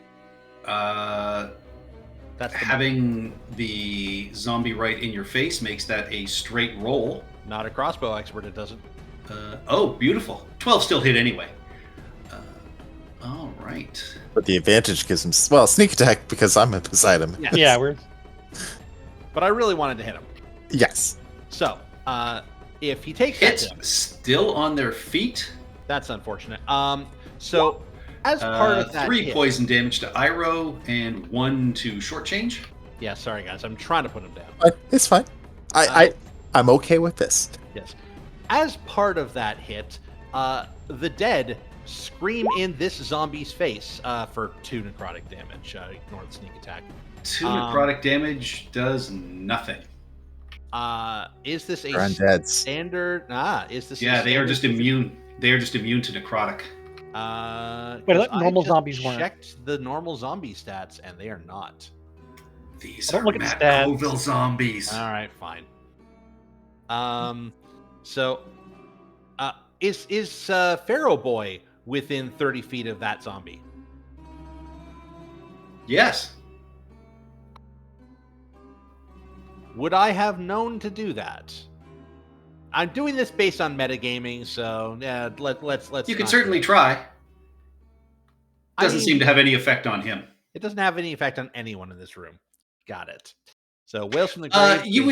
That's the Having the zombie right in your face makes that a straight roll. not a crossbow expert. It doesn't. Oh, beautiful. 12 still hit anyway. All right. But the advantage gives him... Well, sneak attack because I'm beside him. Yes. Yeah, we're But I really wanted to hit him. Yes. So if he takes that It's damage, still on their feet. that's unfortunate. So as part of that 3 hit, poison damage to Iroh and 1 to Shortchange. Yeah, sorry guys, I'm trying to put him down. It's fine. I'm okay with this. Yes. As part of that hit, the dead scream in this zombie's face for 2 necrotic damage. Ignore the sneak attack. 2 necrotic damage does nothing. Is this a Granddad's. standard? Is this? Yeah, a they are standard just immune. They are just immune to necrotic. Wait, I 'cause thought normal just zombies weren't. Checked the normal zombie stats, and they are not. These Don't are look at Matt stats. Colville zombies. All right, fine. So, is Pharaoh Boy within 30 feet of that zombie? Yes. Would I have known to do that? I'm doing this based on metagaming, so yeah, let's. You can not certainly do it. try. I Doesn't mean, seem to have any effect on him. It doesn't have any effect on anyone in this room. Got it. So Whales from the Grave. You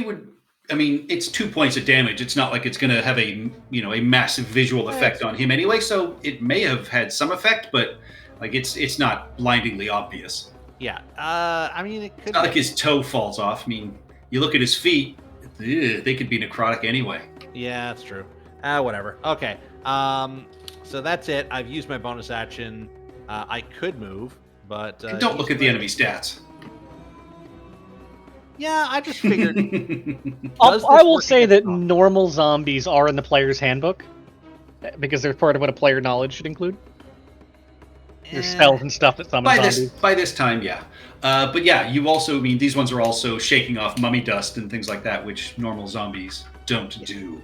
would I mean, it's 2 points of damage. It's not like it's going to have a massive visual effect on him anyway. So it may have had some effect, but like it's not blindingly obvious. Yeah. I mean, it could. It's not like his toe falls off. I mean, you look at his feet; they could be necrotic anyway. Yeah, that's true. Whatever. Okay. So that's it. I've used my bonus action. I could move, but Don't look at the enemy stats. Yeah, I just figured. I will say that normal zombies are in the player's handbook because they're part of what a player knowledge should include. There's spells and stuff that summon zombies. By this time, yeah. But yeah, you also, I mean, these ones are also shaking off mummy dust and things like that, which normal zombies don't do.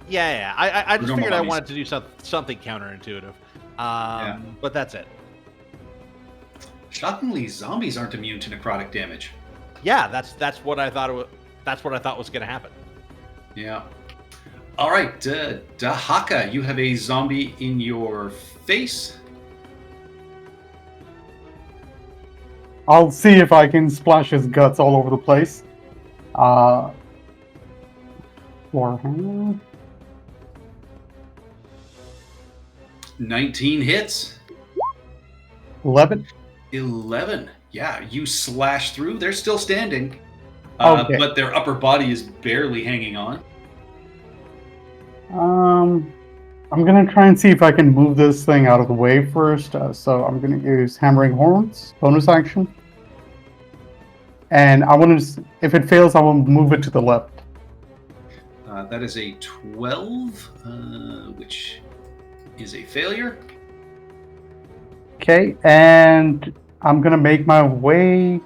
Yeah. I just figured mummies. I wanted to do something counterintuitive. But that's it. Shockingly, zombies aren't immune to necrotic damage. Yeah, that's what I thought. That's what I thought was going to happen. Yeah. All right, Dahaka, you have a zombie in your face. I'll see if I can splash his guts all over the place. Warhammer. 19 hits. 11. 11. Yeah, you slash through. They're still standing, Okay. but their upper body is barely hanging on. I'm gonna try and see if I can move this thing out of the way first. So I'm gonna use Hammering Horns, bonus action. And I want to, if it fails, I will move it to the left. That is a 12, which is a failure. Okay, and I'm gonna make my way.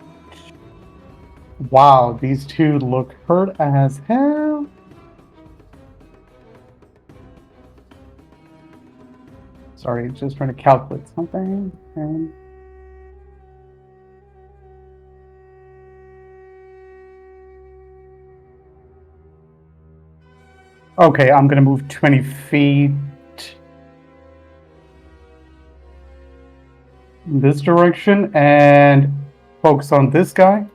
Wow, these two look hurt as hell. Sorry, just trying to calculate something. And okay, I'm gonna move 20 feet in this direction and focus on this guy,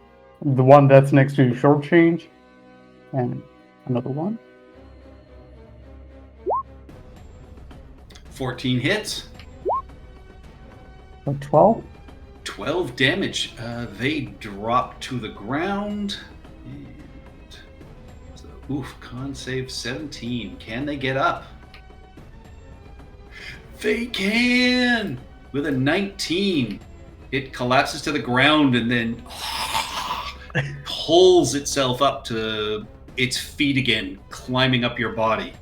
the one that's next to short change, and another one. 14 hits. So 12. 12 damage. They drop to the ground. And so, con save 17. Can they get up? They can! With a 19. It collapses to the ground and then pulls itself up to its feet again, climbing up your body.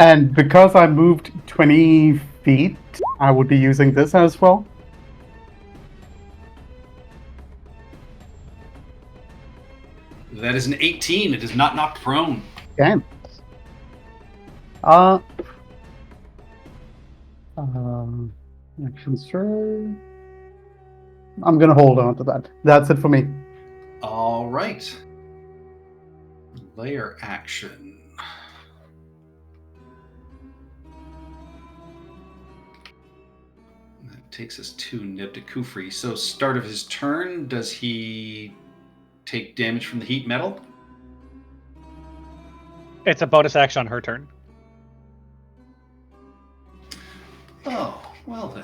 And because I moved 20 feet, I would be using this as well. That is an 18. It is not knocked prone. Okay. Action surge. I'm gonna hold on to that. That's it for me. All right. Layer action. That takes us to Nib to Kufri. So, start of his turn, does he take damage from the heat metal? It's a bonus action on her turn. Oh, well then.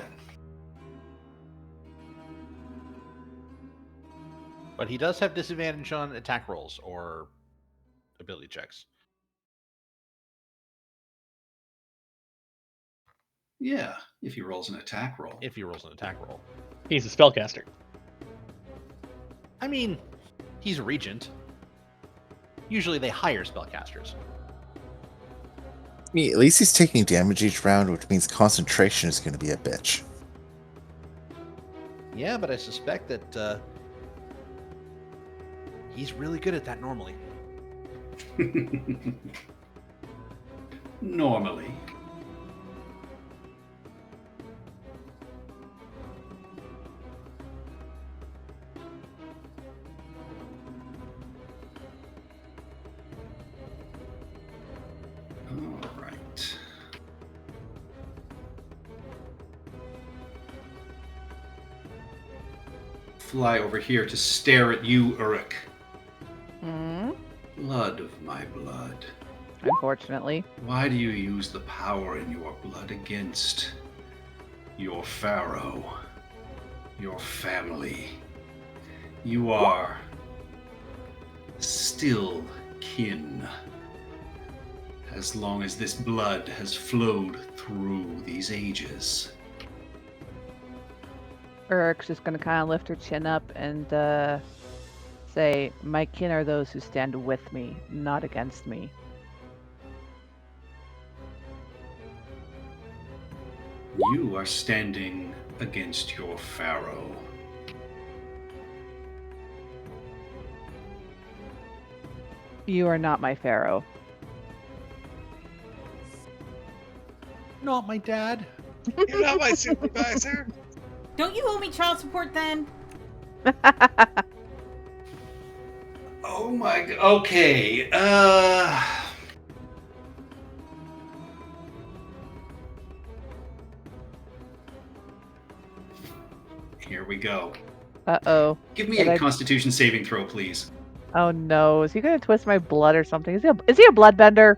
But he does have disadvantage on attack rolls or ability checks. Yeah, if he rolls an attack roll. If he rolls an attack roll. He's a spellcaster. I mean, he's a regent. Usually they hire spellcasters. I mean, at least he's taking damage each round, which means concentration is going to be a bitch. Yeah, but I suspect that he's really good at that normally. Normally. All right. Fly over here to stare at you, Uruk. Blood of my blood. Unfortunately. Why do you use the power in your blood against your pharaoh, your family? You are still kin, as long as this blood has flowed through these ages. Uruk's just gonna kind of lift her chin up and say, "My kin are those who stand with me, not against me." You are standing against your pharaoh. You are not my pharaoh. Not my dad. You're not my supervisor. Don't you owe me child support then? Oh my god. Okay. Here we go. Uh-oh. Give me Did a I- Constitution saving throw, please. Oh no, is he gonna twist my blood or something? Is he a bloodbender?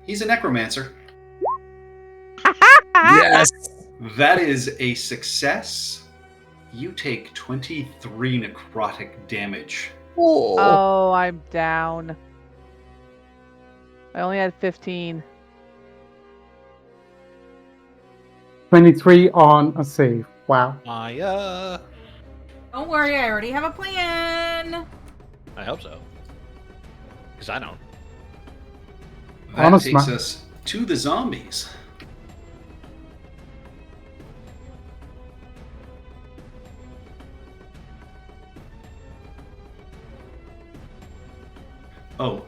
He's a necromancer. Yes. That is a success. You take 23 necrotic damage. Oh, I'm down. I only had 15. 23 on a save. Wow. Don't worry, I already have a plan. I hope so. Because I don't. That Honest takes ma- us to the zombies. Oh,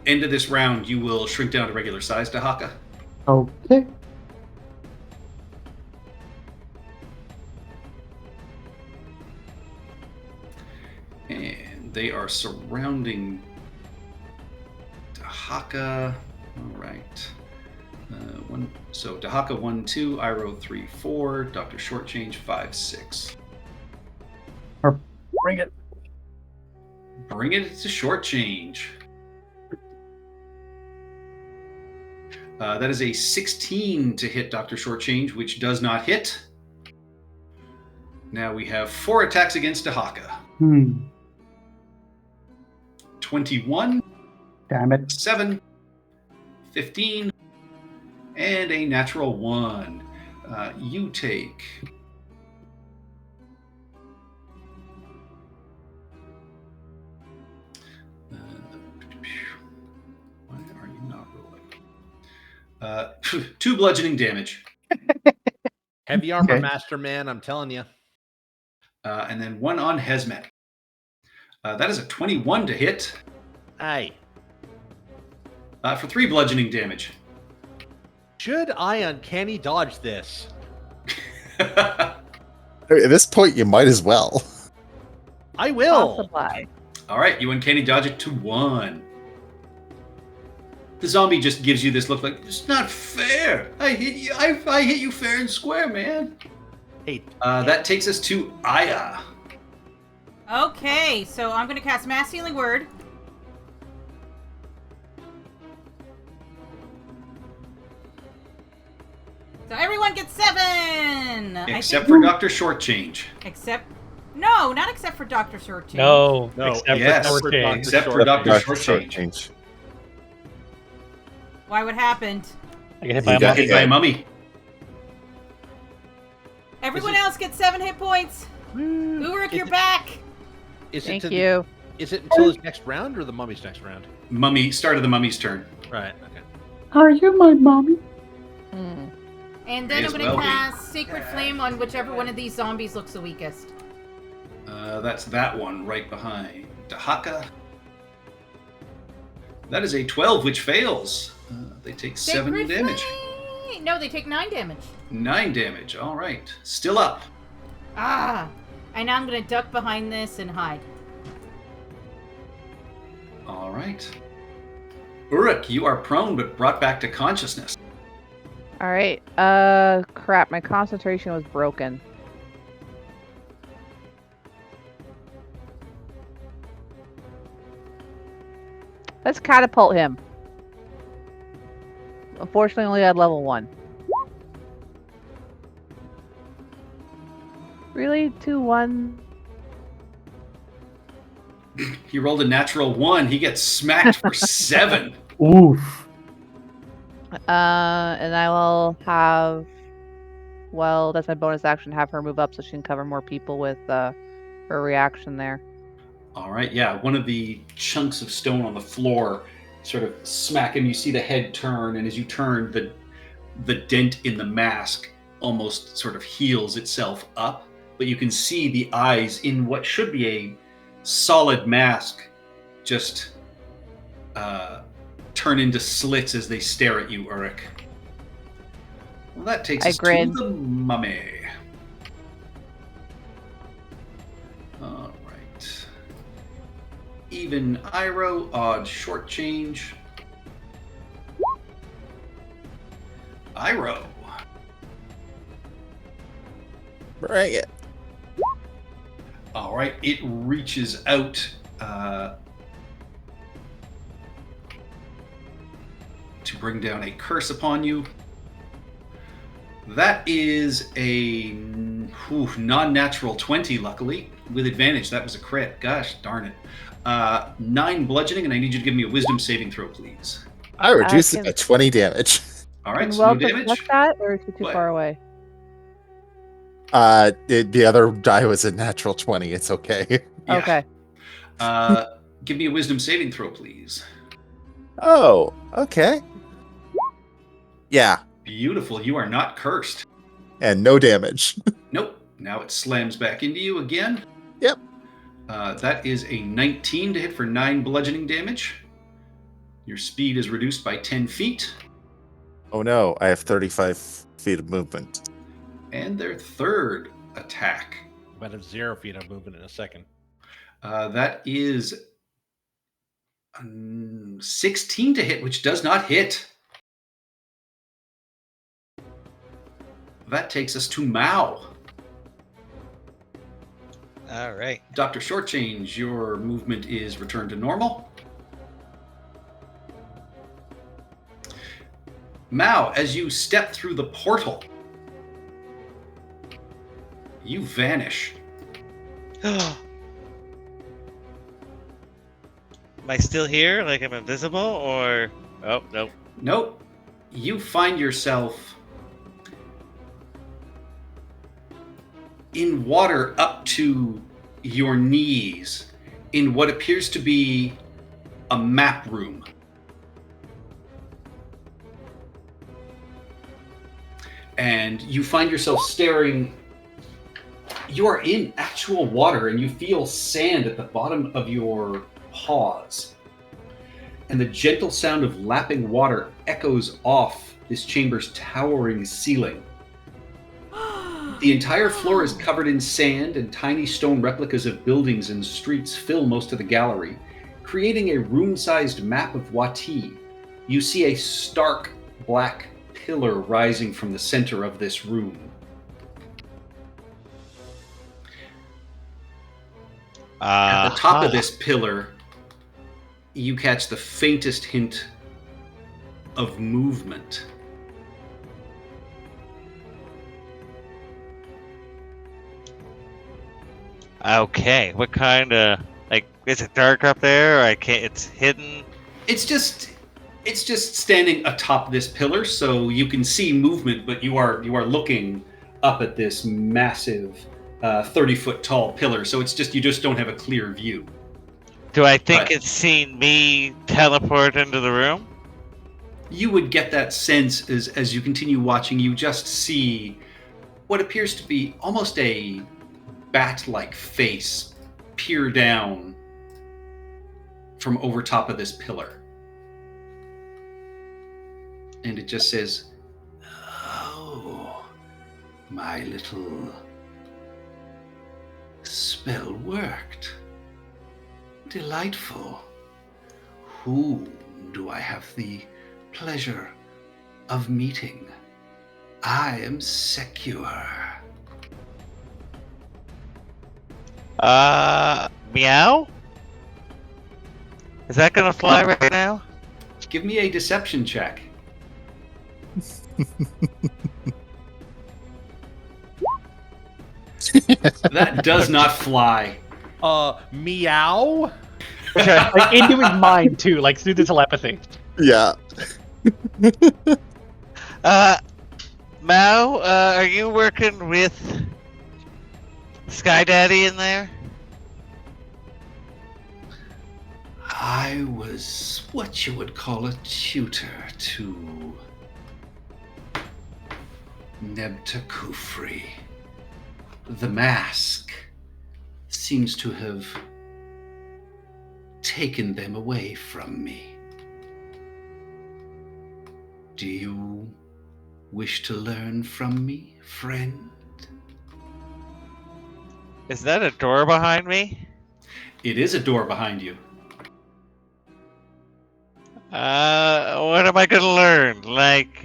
end of this round, you will shrink down to regular size, Dahaka. Okay. And they are surrounding Dahaka. All right. So Dahaka 1, 2, Iroh 3, 4, Dr. Shortchange 5, 6. Bring it. Bring it to Shortchange. That is a 16 to hit Dr. Shortchange, which does not hit. Now we have 4 attacks against Dahaka. 21, Damn it. 7, 15, and a natural 1. You take... why are you not rolling? 2 bludgeoning damage. Heavy armor Okay. master, man. I'm telling you. And then 1 on Hesmet. That is a 21 to hit Hey, for 3 bludgeoning damage. should I uncanny dodge this? At this point, you might as well. I will. Supply. All right, you uncanny dodge it to 1. The zombie just gives you this look like, it's not fair. I hit you. I hit you fair and square, man. Hey, That takes us to Aya. Okay, so I'm gonna cast Mass Healing Word. So everyone gets 7! Except for Dr. Shortchange. Except... No, not except for Dr. Shortchange. No, No, except yes, for for Shortchange. Dr. Except for Dr. Dr. Shortchange. Shortchange. Why, what happened? I get hit by You a got monkey. Hit by a mummy. Everyone else gets 7 hit points. Uruk, you're back. is Thank it you. Is it until his next round or the mummy's next round? Mummy, start of the mummy's turn. Right. Okay. Are you my mommy? Hmm. And then May I'm as gonna well be. cast Sacred Flame on whichever one of these zombies looks the weakest. That's that one right behind Dahaka. That is a 12, which fails. They take 7 Sacred damage. Flame! No, they take 9 damage. 9 damage. All right. Still up. Ah! And now I'm gonna duck behind this and hide. All right. Uruk, you are prone but brought back to consciousness. All right. Crap. My concentration was broken. Let's catapult him. Unfortunately, only at level 1. Really? 2, 1? He rolled a natural 1. He gets smacked for 7. Oof. And I will have... Well, that's my bonus action. Have her move up so she can cover more people with her reaction there. All right, yeah. One of the chunks of stone on the floor sort of smack him. You see the head turn, and as you turn, the dent in the mask almost sort of heals itself up. But you can see the eyes in what should be a solid mask just turn into slits as they stare at you, Uruk. Well, that takes us grin. to the mummy. All right. Even Iroh, odd short change. Iroh. Bring it. All right, it reaches out to bring down a curse upon you. That is a non-natural 20, luckily. With advantage, that was a crit. Gosh darn it. 9 bludgeoning, and I need you to give me a wisdom saving throw, please. I reduced it by 20 damage. All right, Can so no Weld damage. deflect that, or is he too What? far away? The other die was a natural 20. It's okay. Yeah. Okay. Give me a wisdom saving throw, please. Oh, okay. Yeah, Beautiful. You are not cursed. and no damage. Nope. Now it slams back into you again. Yep. That is a 19 to hit for 9 bludgeoning damage. Your speed is reduced by 10 feet. Oh no, I have 35 feet of movement. And their third attack. About a 0 feet of movement in a second. That is 16 to hit, which does not hit. That takes us to Mao. All right. Dr. Shortchange, your movement is returned to normal. Mao, as you step through the portal, you vanish. Am I still here? Like I'm invisible, or oh nope. Nope. You find yourself in water up to your knees in what appears to be a map room. And you find yourself staring. You are in actual water and you feel sand at the bottom of your paws. And the gentle sound of lapping water echoes off this chamber's towering ceiling. The entire floor is covered in sand, and tiny stone replicas of buildings and streets fill most of the gallery, creating a room-sized map of Wati. You see a stark black pillar rising from the center of this room. At the top of this pillar, you catch the faintest hint of movement. Okay, what kind of like is it dark up there? Or I can't. It's hidden. It's just standing atop this pillar, so you can see movement, but you are looking up at this massive 30-foot tall pillar. So it's just you just don't have a clear view. Do I think But it's seen me teleport into the room? you would get that sense as you continue watching. You just see what appears to be almost a bat-like face peer down from over top of this pillar. And it just says, "Oh, my little spell worked. Delightful. Who do I have the pleasure of meeting? I am Secure." Meow? Is that gonna fly right now? Give me a deception check. That does not fly. Meow. Like into his mind too, like through the telepathy. Yeah. Mao, are you working with Sky Daddy in there? I was what you would call a tutor to Nebta Kufri. The mask seems to have taken them away from me. Do you wish to learn from me, friend? Is that a door behind me? It is a door behind you. What am I gonna learn? Like,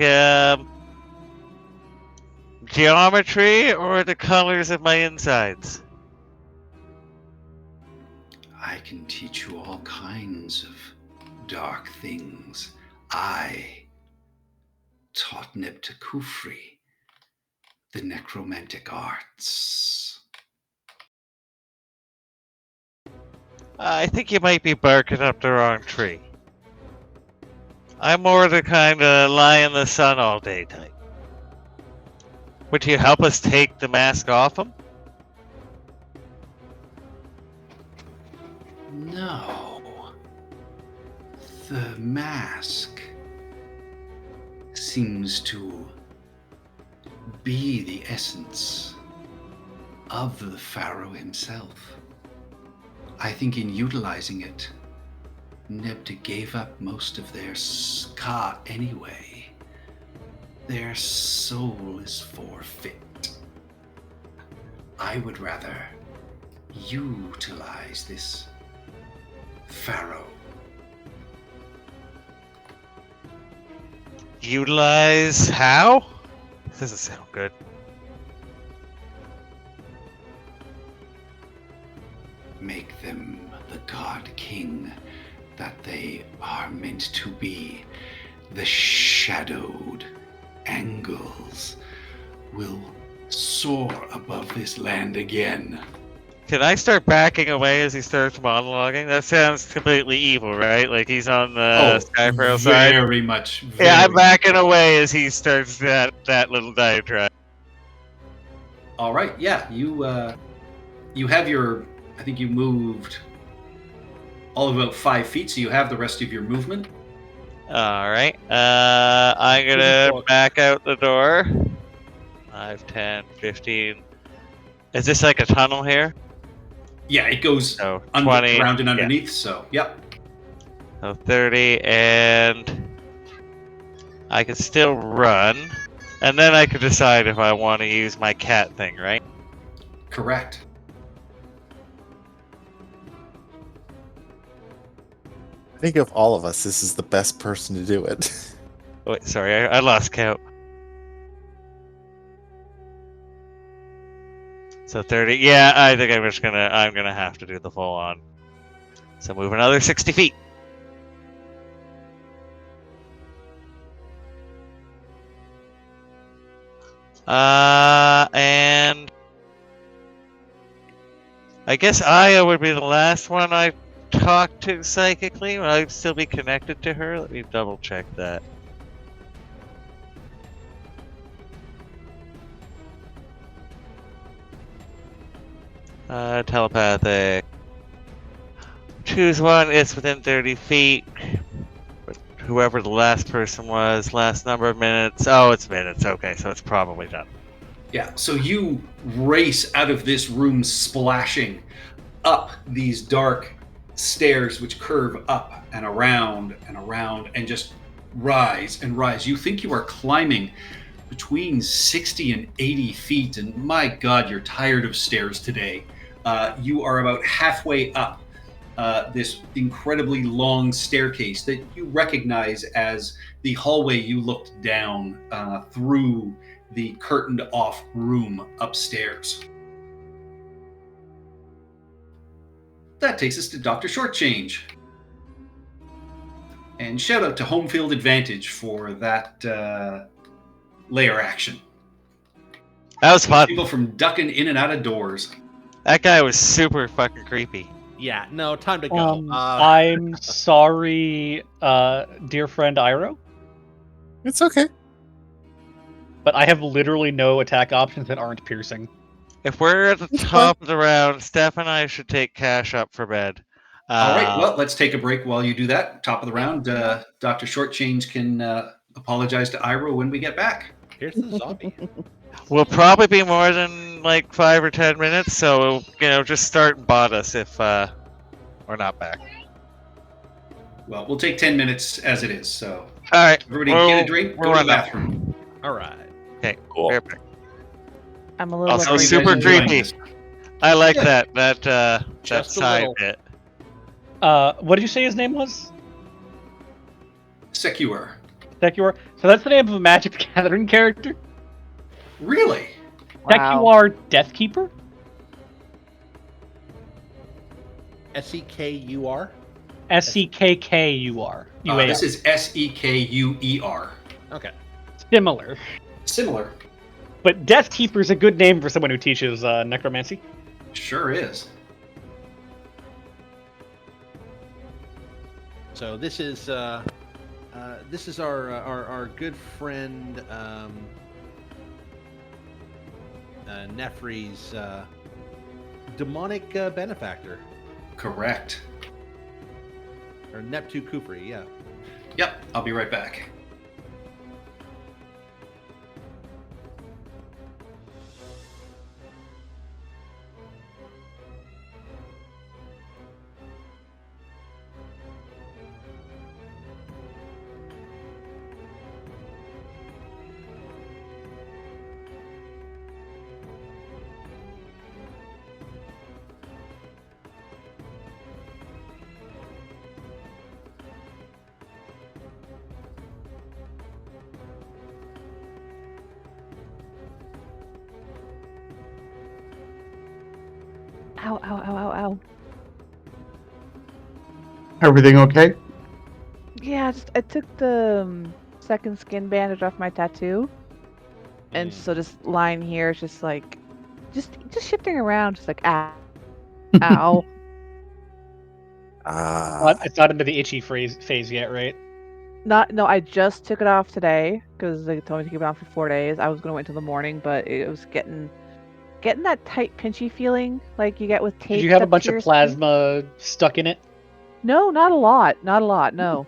geometry or the colors of my insides? I can teach you all kinds of dark things. I taught Nebta Kufri the necromantic arts. I think you might be barking up the wrong tree. I'm more the kind of lie in the sun all day type. Would you help us take the mask off him? No. The mask seems to be the essence of the Pharaoh himself. I think in utilizing it, Nebta gave up most of their ska anyway. Their soul is forfeit. I would rather utilize this Pharaoh. Utilize how? This doesn't sound good. Make them the God King that they are meant to be. The shadowed angles will soar above this land again. Can I start backing away as he starts monologuing? That sounds completely evil, right? Like he's on the Skypearl side. Very much. Yeah, I'm backing away as he starts that little diatribe. All right. Yeah, you have your. I think you moved all of about 5 feet, so you have the rest of your movement. All right. I'm gonna back out the door. 5, 10, 15. Is this like a tunnel here? Yeah, it goes So 20, around and underneath. So, yep. So 30, and I can still run, and then I could decide if I want to use my cat thing, right? Correct. I think of all of us, this is the best person to do it. Wait, sorry, I lost count. So 30. Yeah, I think I'm gonna have to do the full on. So move another 60 feet. And I guess Aya would be the last one I talk to psychically. Will I still be connected to her? Let me double check that. Telepathic. Choose one. It's within 30 feet. But whoever the last person was, last number of minutes. Oh, it's minutes. Okay, so it's probably done. Yeah, so you race out of this room splashing up these dark stairs which curve up and around and just rise and rise. You think you are climbing between 60 and 80 feet, and my God, you're tired of stairs today. You are about halfway up this incredibly long staircase that you recognize as the hallway you looked down through the curtained off room upstairs. That takes us to Dr. Shortchange. And shout out to Home Field Advantage for that layer action. That was fun. People from ducking in and out of doors. That guy was super fucking creepy. Yeah, no, time to go. I'm sorry, dear friend Iro, It's okay. but I have literally no attack options that aren't piercing. If we're at the That's top of the round, Steph and I should take Cash up for bed. All right, well, let's take a break while you do that. Top of the round, Dr. Shortchange can apologize to Iro when we get back. Here's the zombie. We'll probably be more than like 5 or 10 minutes, so just start and bot us if we're not back. Well, we'll take 10 minutes as it is. So, All right, everybody get a drink, go to the bathroom. All right. Okay, Cool. we're back. I'm a little Also, Hope you afraid. guys super enjoying creepy. this. I like Yeah. that Just a side little. bit. What did you say his name was? Secure. Secuar. So that's the name of a Magic the Gathering character. Really? Wow. Secuar Deathkeeper. SEKUR? SEKKUR. This is Sekuer. Okay. Similar. Similar. But Deathkeeper's a good name for someone who teaches necromancy. Sure is. So this is our good friend Nefri's demonic benefactor, Correct. or Neptu Kufri. Yeah. Yep, I'll be right back. Ow, ow, ow, ow, ow. Everything okay? Yeah, I took the second skin bandage off my tattoo. And Mm. so just lying here is just like, just shifting around, just like, ow. Ow. It's not into the itchy phase yet, right? No, I just took it off today because they told me to keep it on for 4 days. I was gonna wait until the morning, but it was getting that tight, pinchy feeling like you get with tape. Did you have a stuck bunch to of your skin. plasma stuck in it? No, not a lot. Not a lot. No.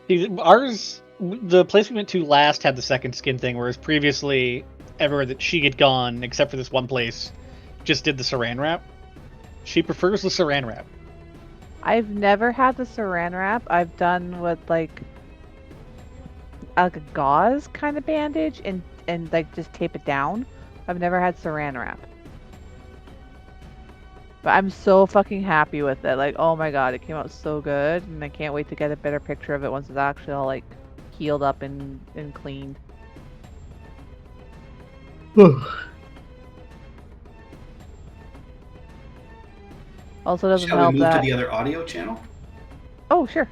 See, ours, the place we went to last had the second skin thing, whereas previously, everywhere that she had gone, except for this one place, just did the saran wrap. She prefers the saran wrap. I've never had the saran wrap. I've done with like a gauze kind of bandage and like just tape it down. I've never had saran wrap. But I'm so fucking happy with it. Like, oh my god, it came out so good, and I can't wait to get a better picture of it once it's actually all like healed up and cleaned. Also doesn't Shall we help move that. to the other audio channel? Oh, sure.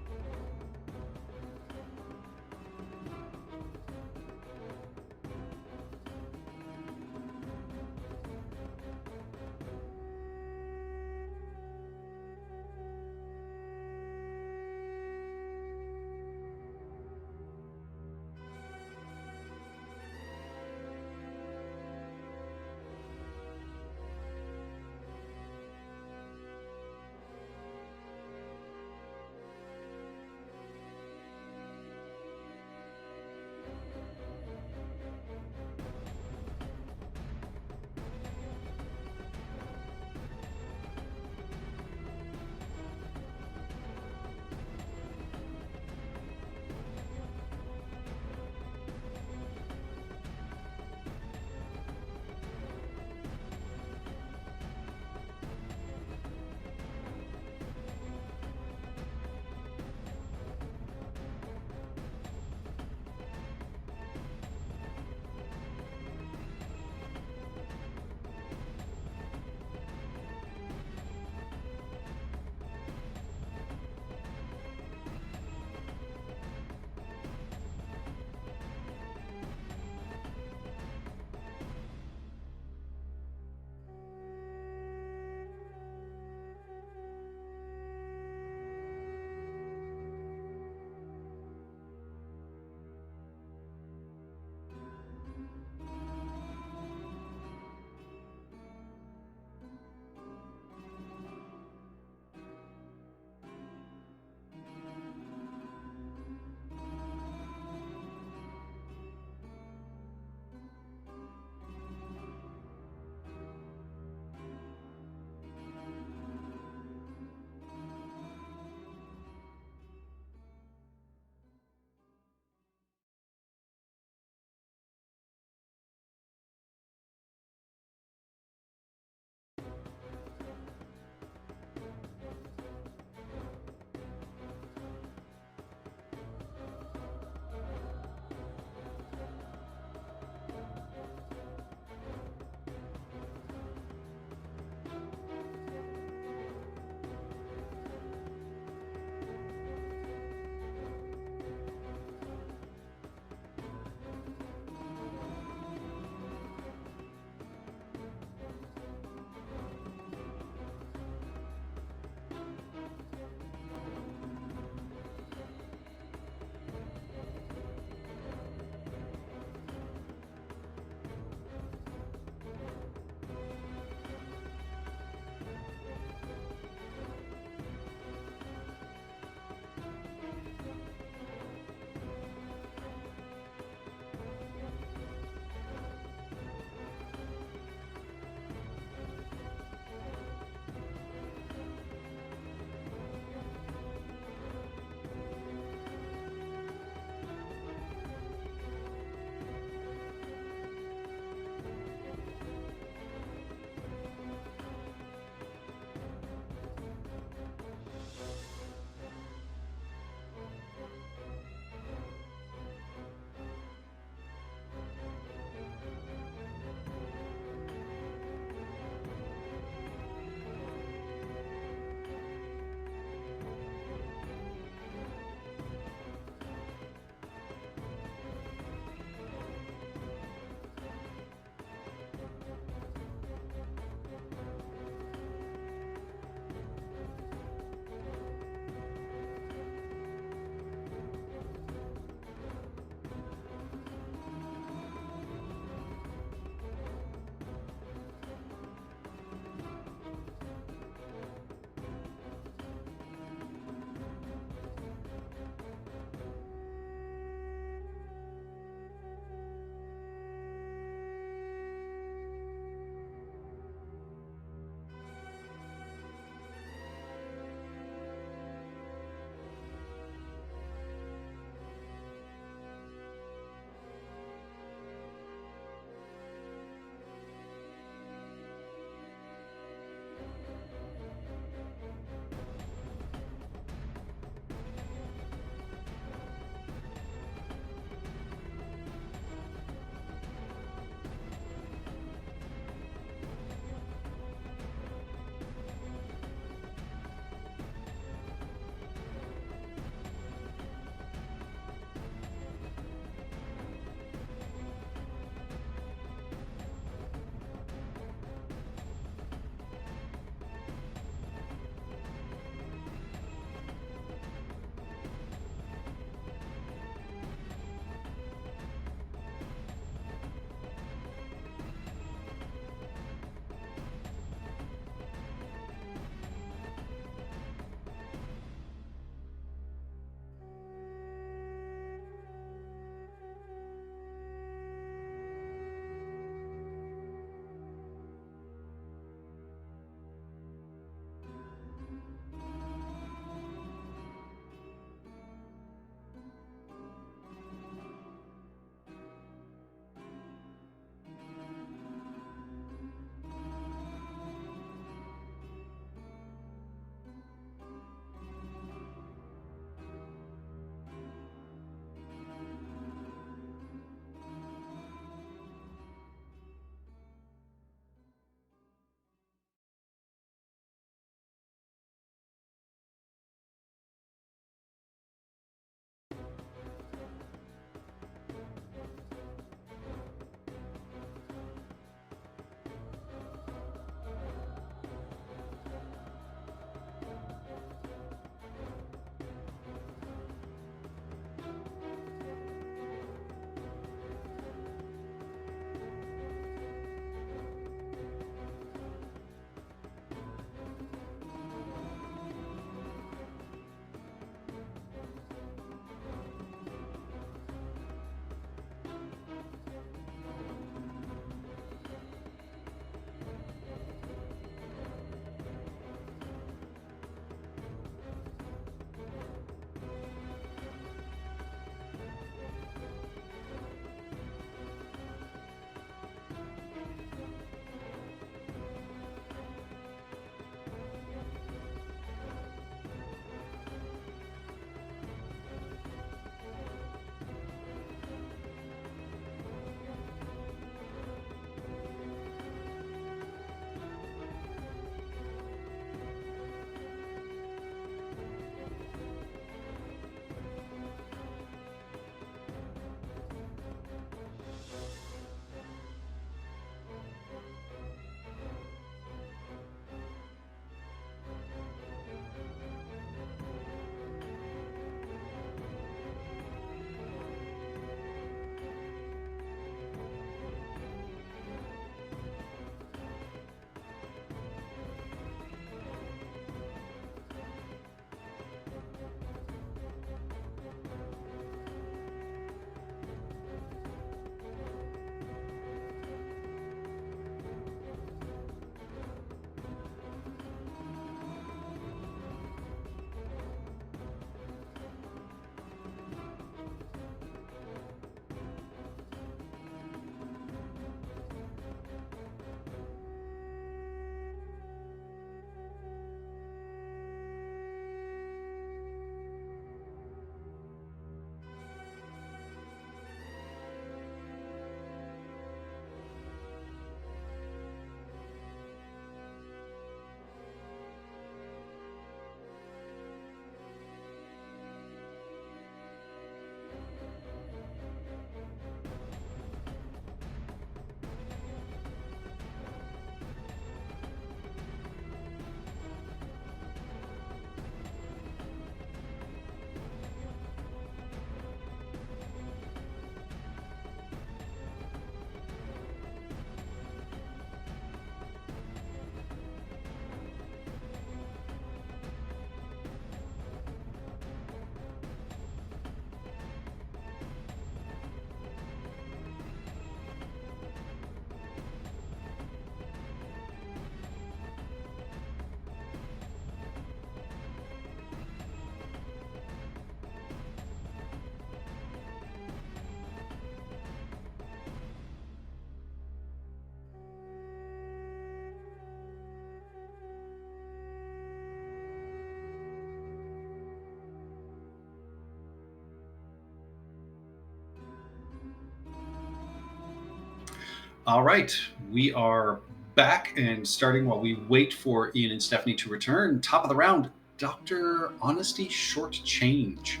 All right, we are back and starting while we wait for Ian and Stephanie to return. Top of the round, Dr. Honesty Short Change.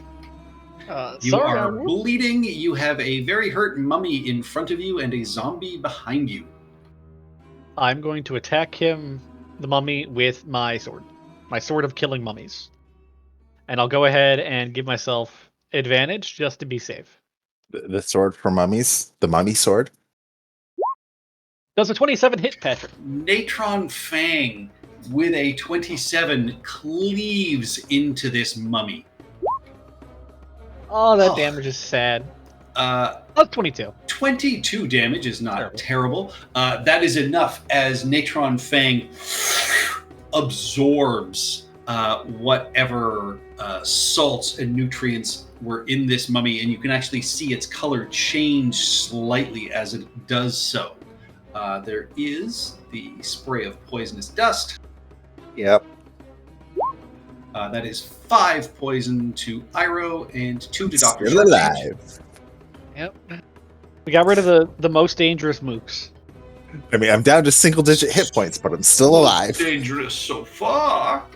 You Sorry, are bleeding. You have a very hurt mummy in front of you and a zombie behind you. I'm going to attack him, the mummy, with my sword of killing mummies, and I'll go ahead and give myself advantage just to be safe. The sword for mummies, the mummy sword. Does a 27 hit, Patrick? Natron Fang with a 27 cleaves into this mummy. Oh, that damage is sad. That's 22. 22 damage is not terrible. That is enough as Natron Fang absorbs whatever salts and nutrients were in this mummy, and you can actually see its color change slightly as it does so. There is the spray of poisonous dust. Yep. That is 5 poison to Iroh and 2 to Dr. Still Shortchange. alive. Yep. We got rid of the most dangerous mooks. I mean, I'm down to single-digit hit points, but I'm still alive. Dangerous so far.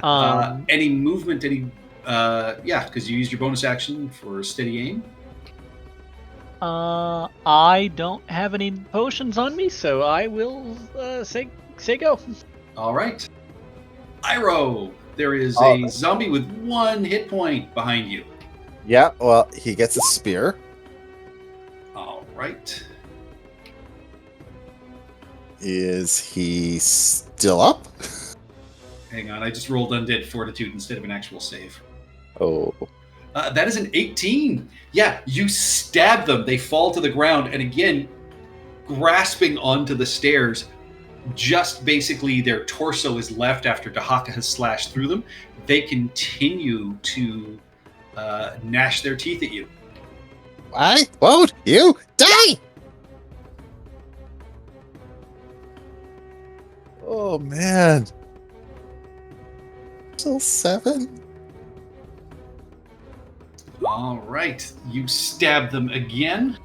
Um, Any movement, because you used your bonus action for steady aim. I don't have any potions on me, so I will say go. All right. Iroh, there is a zombie with 1 hit point behind you. Yeah, well, he gets a spear. All right. Is he still up? Hang on, I just rolled Undead Fortitude instead of an actual save. Oh. That is an 18. Yeah, you stab them. They fall to the ground. And again, grasping onto the stairs, just basically their torso is left after Dahaka has slashed through them. They continue to gnash their teeth at you. Why won't you die? Oh, man. Still 7? All right, you stab them again.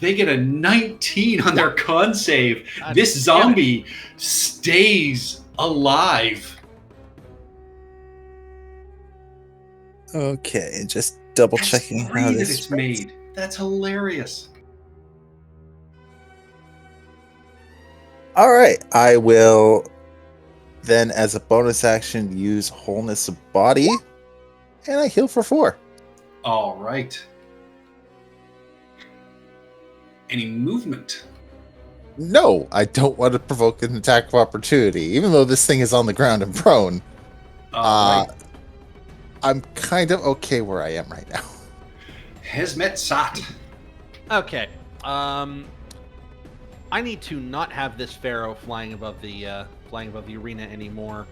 They get a 19 on their con save. This zombie stays alive. Okay, just double checking That's 3 how that this it's made. That's hilarious. All right, I will then, as a bonus action, use Wholeness of Body, and I heal for 4. All right. Any movement? No, I don't want to provoke an attack of opportunity, even though this thing is on the ground and prone. All right. I'm kind of okay where I am right now. Hesmet Sat. Okay. I need to not have this pharaoh flying above the arena anymore,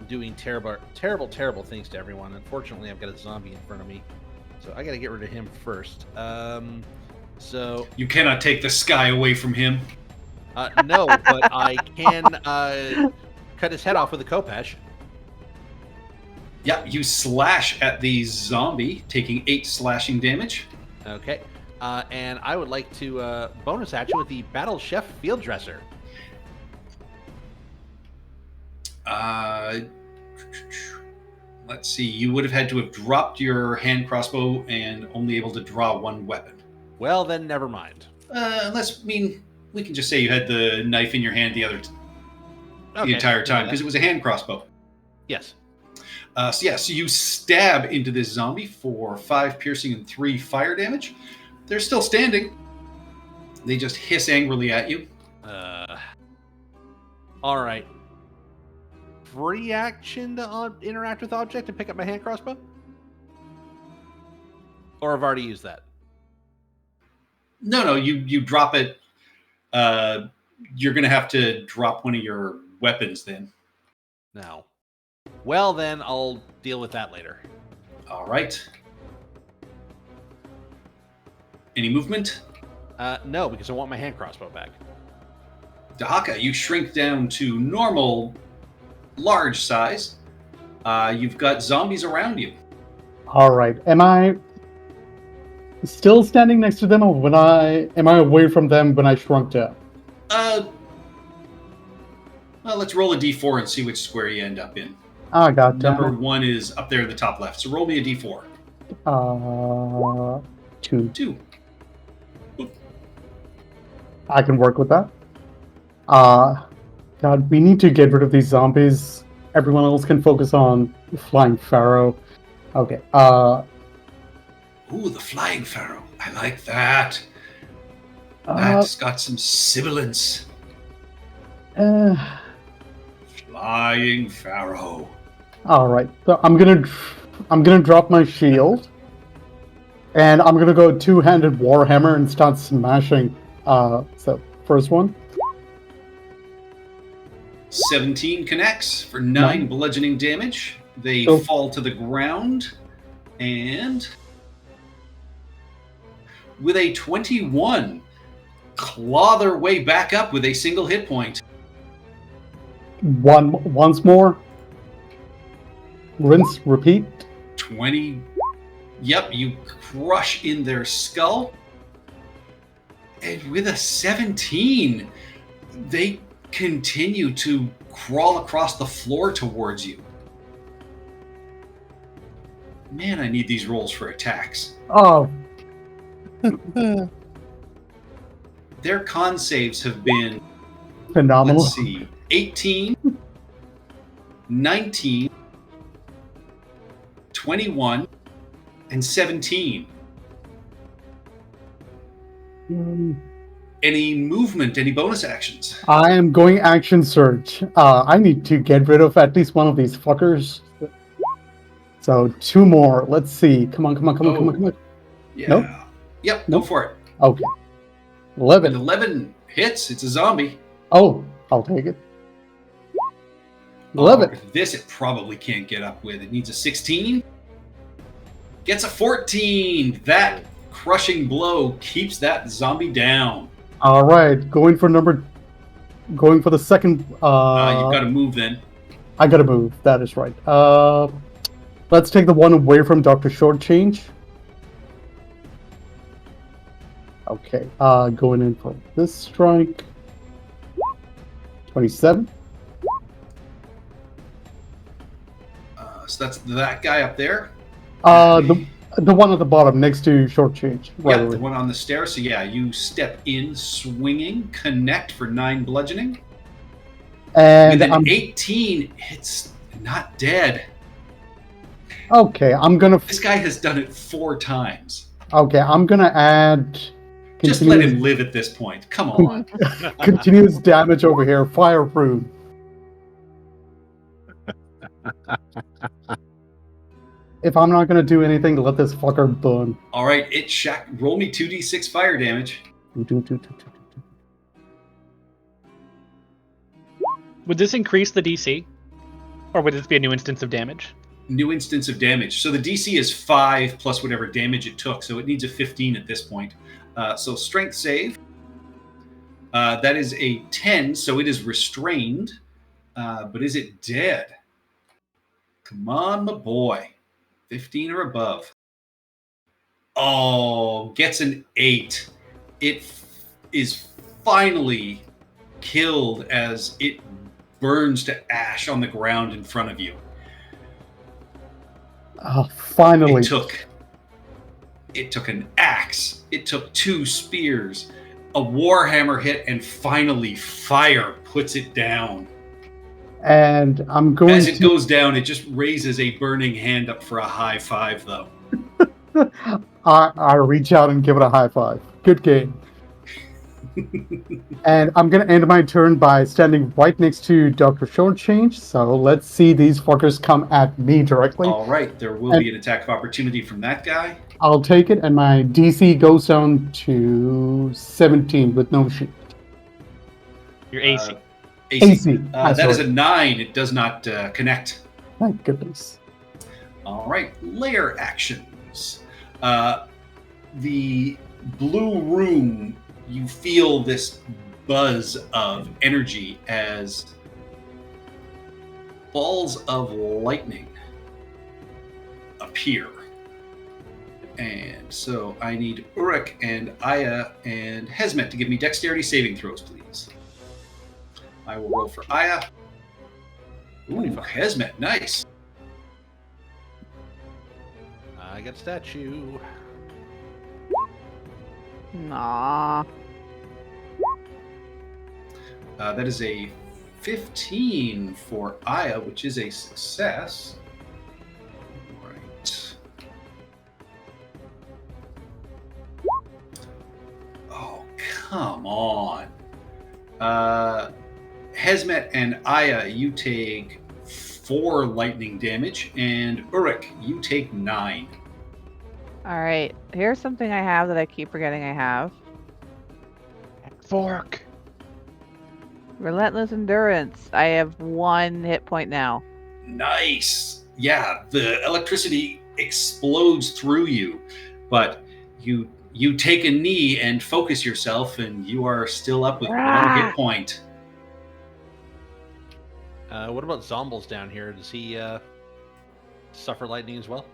doing terrible things to everyone. Unfortunately, I've got a zombie in front of me, so I got to get rid of him first. So You cannot take the sky away from him. no, but I can cut his head off with a Khopesh. Yeah, you slash at the zombie, taking 8 slashing damage. Okay. And I would like to bonus action with the Battle Chef Field Dresser. Let's see. You would have had to have dropped your hand crossbow and only able to draw 1 weapon. Well, then never mind. We can just say you had the knife in your hand the entire time because it was a hand crossbow. Yes. So you stab into this zombie for 5 piercing and 3 fire damage. They're still standing. They just hiss angrily at you. All right. Free action to interact with object and pick up my hand crossbow? Or I've already used that? No, you drop it. You're going to have to drop one of your weapons then. No. Well, then I'll deal with that later. All right. Any movement? No, because I want my hand crossbow back. Dahaka, you shrink down to normal, large size. You've got zombies around you. All right. Am I still standing next to them, or am I away from them when I shrunk down? Well, let's roll a d4 and see which square you end up in. Ah, god damn Number it. 1 is up there in the top left. So roll me a d4. 2. 2. I can work with that. God, we need to get rid of these zombies. Everyone else can focus on Flying Pharaoh. Okay. Ooh, the Flying Pharaoh. I like that. Uh, That's got some sibilance. Flying Pharaoh. All right. So I'm gonna drop my shield, and I'm gonna go two-handed warhammer and start smashing. So first one. 17 connects for 9 Nine. bludgeoning damage. They Oh. fall to the ground, and with a 21, claw their way back up with a single hit point. Once more. Rinse, repeat. 20. Yep, you crush in their skull. And with a 17, they continue to crawl across the floor towards you. Man, I need these rolls for attacks. Oh, Their con saves have been, phenomenal. let's see, 18, 19, 21, and 17. Any movement, any bonus actions? I am going action surge. I need to get rid of at least one of these fuckers. So 2 more. Let's see. Come on. Yeah. Nope. Yep, Nope. go for it. Okay. An 11. 11 hits. It's a zombie. Oh, I'll take it. 11. This it probably can't get up with. It needs a 16. Gets a 14. That crushing blow keeps that zombie down. All right. Going for the second. You've got to move then. I gotta move. That is right. Let's take the one away from Dr. Shortchange. Okay. Going in for this strike. 27. So that's that guy up there. The one at the bottom next to Shortchange. Right Yeah, away. the one on the stairs. So yeah, you step in swinging, connect for 9 bludgeoning. And With an I'm 18, it's not dead. okay. I'm gonna This guy has done it 4 times. add. Just let him live at this point. Come on. Continuous damage over here. Fireproof. If I'm not gonna do anything, let this fucker burn. All right, roll me 2d6 fire damage. Would this increase the DC? Or would this be a new instance of damage? New instance of damage. So the DC is 5 plus whatever damage it took. So it needs a 15 at this point. So strength save. That is a 10. So it is restrained. But is it dead? Come on, my boy. 15 or above. Oh, gets an 8. It is finally killed as it burns to ash on the ground in front of you. Oh, finally. It took an axe. It took 2 spears. A warhammer hit, and finally fire puts it down. And I'm going As it to. goes down, it just raises a burning hand up for a high five, though. I reach out and give it a high five. Good game. And I'm gonna end my turn by standing right next to Dr. Shortchange. So let's see these fuckers come at me directly. All right, there will be an attack of opportunity from that guy. I'll take it, and my DC goes down to 17 with no shield. Your AC. AC. That is a 9. It does not connect. Thank goodness. All right, layer actions. The blue room, you feel this buzz of energy as balls of lightning appear. And so I need Uruk and Aya and Hesmet to give me dexterity saving throws, please. I will roll for Aya. Ooh, 25. Hesmet, nice. I got statue. Nah. That is a 15 for Aya, which is a success. Right. Oh, come on. Hesmet and Aya, you take 4 lightning damage, and Uruk, you take 9. Alright, here's something I have that I keep forgetting I have. Fork. Relentless Endurance. I have 1 hit point now. Nice. Yeah, the electricity explodes through you, but you take a knee and focus yourself, and you are still up with 1 hit point. What about Zombles down here? Does he suffer lightning as well?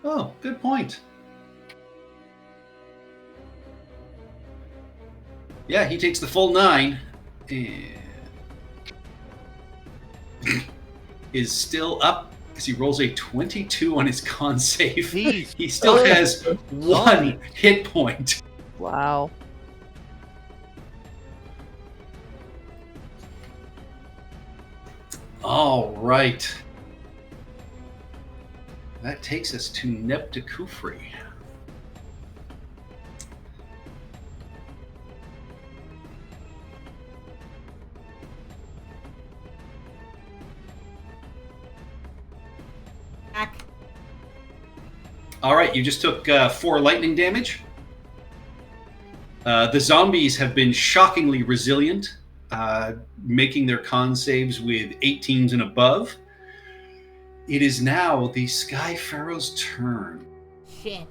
Oh, good point. Yeah, he takes the full 9 and is still up because he rolls a 22 on his con save. Jeez. He still has 1 hit point. Wow. All right. That takes us to Nebta Kufri. Back. All right, you just took 4 lightning damage. The zombies have been shockingly resilient, making their con saves with 18s and above. It is now the Sky Pharaoh's turn. Shit.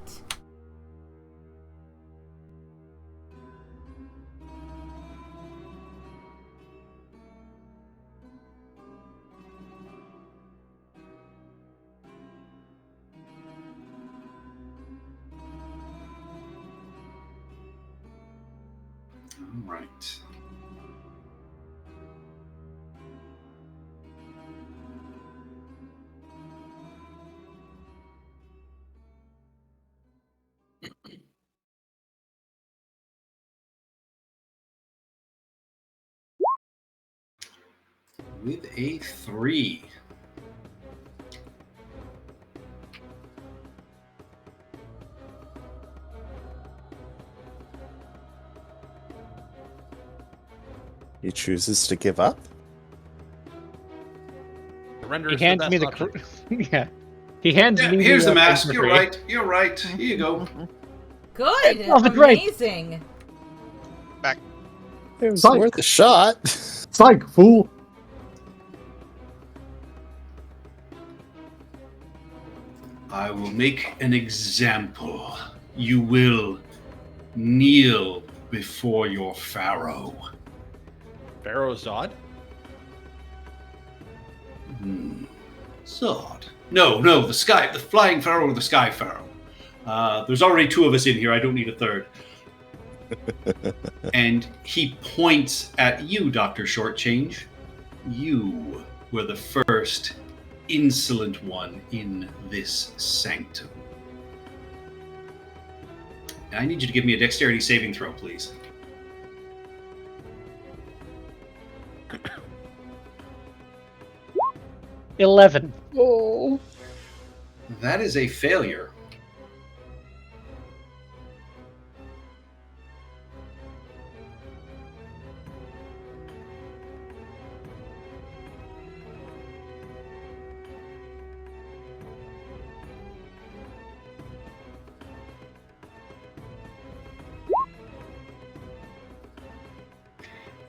All right. With a 3. He chooses to give up. Surrender He is the hands best me the option. yeah. He hands Yeah, me here's the mask. infantry. You're right. You're right. Here you go. Good. Oh, that's right. Amazing. It was Psych. worth a shot. Psych, fool. I will make an example. You will kneel before your pharaoh. Pharaoh Zod? Zod. No, the flying pharaoh or the sky pharaoh. There's already 2 of us in here. I don't need a third. And he points at you, Dr. Shortchange. You were the first insolent one in this sanctum. I need you to give me a dexterity saving throw, please. $11. Oh. That is a failure.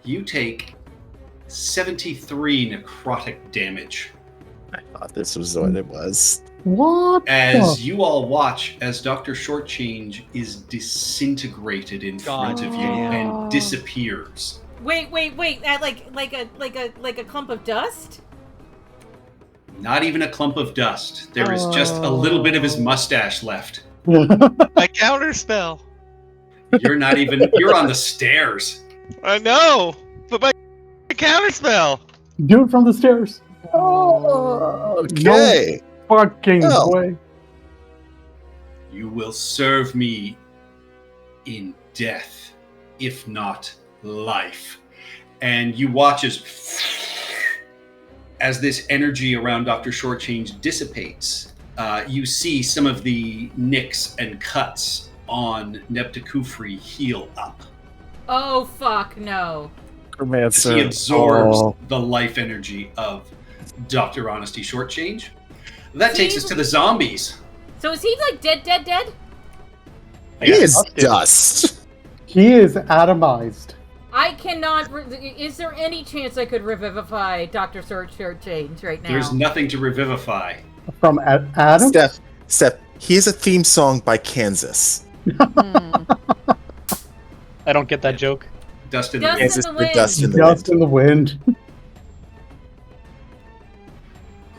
You take 73 necrotic damage I thought this was what it was. What? as you all watch as Dr. Shortchange is disintegrated in front of you damn. and disappears. Wait. Like a clump of dust? Not even a clump of dust. There is just a little bit of his mustache left. My counter spell. You're not even. You're on the stairs. I know, but my counter spell. Do it from the stairs. Okay. Fucking Oh. way. You will serve me in death, if not life. And you watch as this energy around Dr. Shortchange dissipates. You see some of the nicks and cuts on Nepta-Kufri heal up. Oh fuck no. As he absorbs the life energy of Dr. Honesty Shortchange. That takes us to the zombies. So is he like dead? He is dust. He is atomized. I cannot. Is there any chance I could revivify Dr. Shortchange right now? There's nothing to revivify. From Adam? Steph, he is a theme song by Kansas. I don't get that joke. Dust in the Dust wind. Kansas, in the the wind. dust in the Dust wind. in the wind.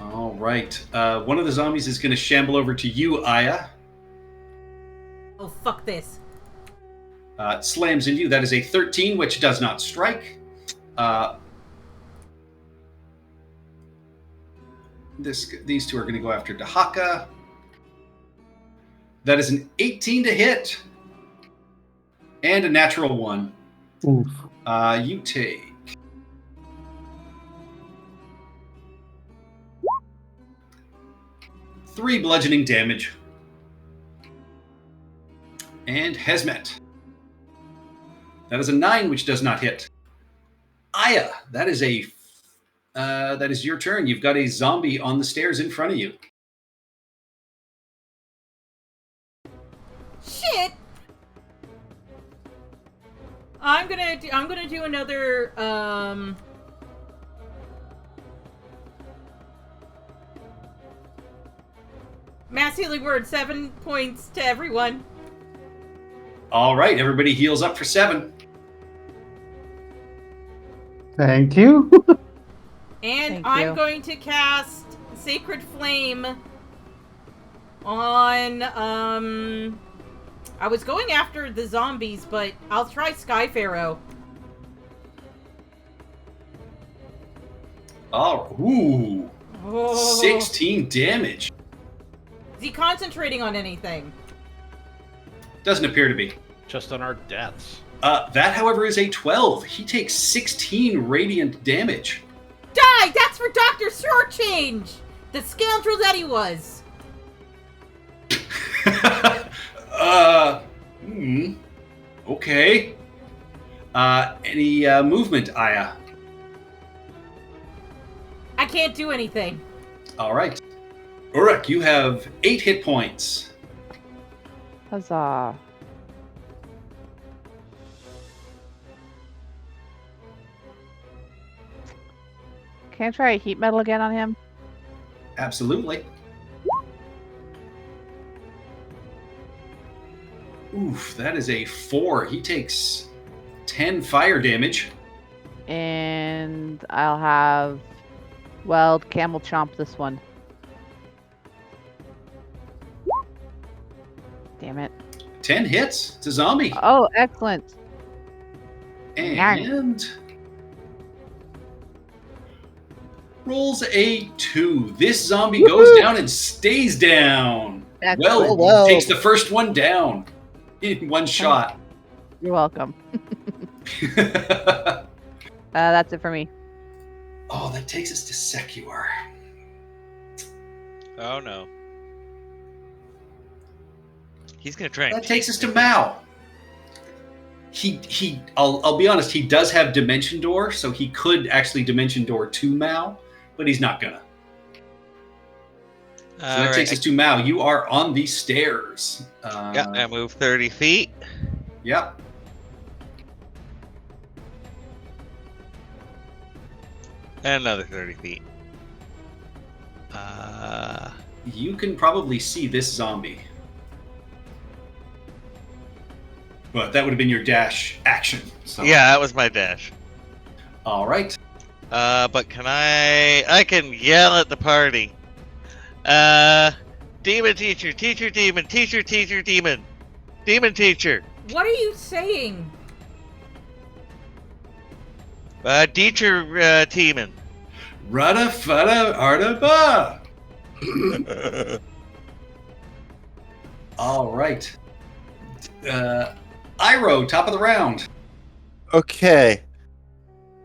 All right. One of the zombies is going to shamble over to you, Aya. Oh fuck this. Slams into you. That is a 13, which does not strike. These two are going to go after Dahaka. That is an 18 to hit. And a natural 1. Oof. You take 3 bludgeoning damage. And Hesmet. That is a 9, which does not hit. Aya, that is your turn. You've got a zombie on the stairs in front of you. Shit. I'm gonna do another mass healing word. 7 points to everyone. All right, everybody heals up for 7. Thank you. And Thank I'm you. going to cast Sacred Flame on I was going after the zombies, but I'll try Sky Pharaoh. Oh, ooh. Oh. 16 damage. Is he concentrating on anything? Doesn't appear to be. Just on our deaths. That, however, is a 12. He takes 16 radiant damage. Die! That's for Dr. Shortchange! The scoundrel that he was! Okay. Any movement, Aya? I can't do anything. All right. Uruk, you have 8 hit points. Huzzah. Can I try a heat metal again on him? Absolutely. Oof, that is a 4. He takes 10 fire damage. And I'll have Weld Camel Chomp this one. Damn it. 10 hits. It's a zombie. Oh, excellent. And rolls a 2. This zombie goes down and stays down. Excellent. Well, takes the first one down in one shot. You're welcome. That's it for me. Oh, that takes us to Secuar. Oh no. He's gonna try and That takes us to Mao. I'll be honest, he does have Dimension Door, so he could actually Dimension Door to Mao, but he's not gonna. So that takes us to Mao. You are on the stairs. Yeah, I move 30 feet. Yep. And another 30 feet. You can probably see this zombie. But that would have been your dash action. So. Yeah, that was my dash. All right. But can I can yell at the party. Demon teacher, teacher demon, teacher teacher demon. Demon teacher. What are you saying? Teacher demon. Rada fada arda ba. All right. Iro, top of the round. Okay.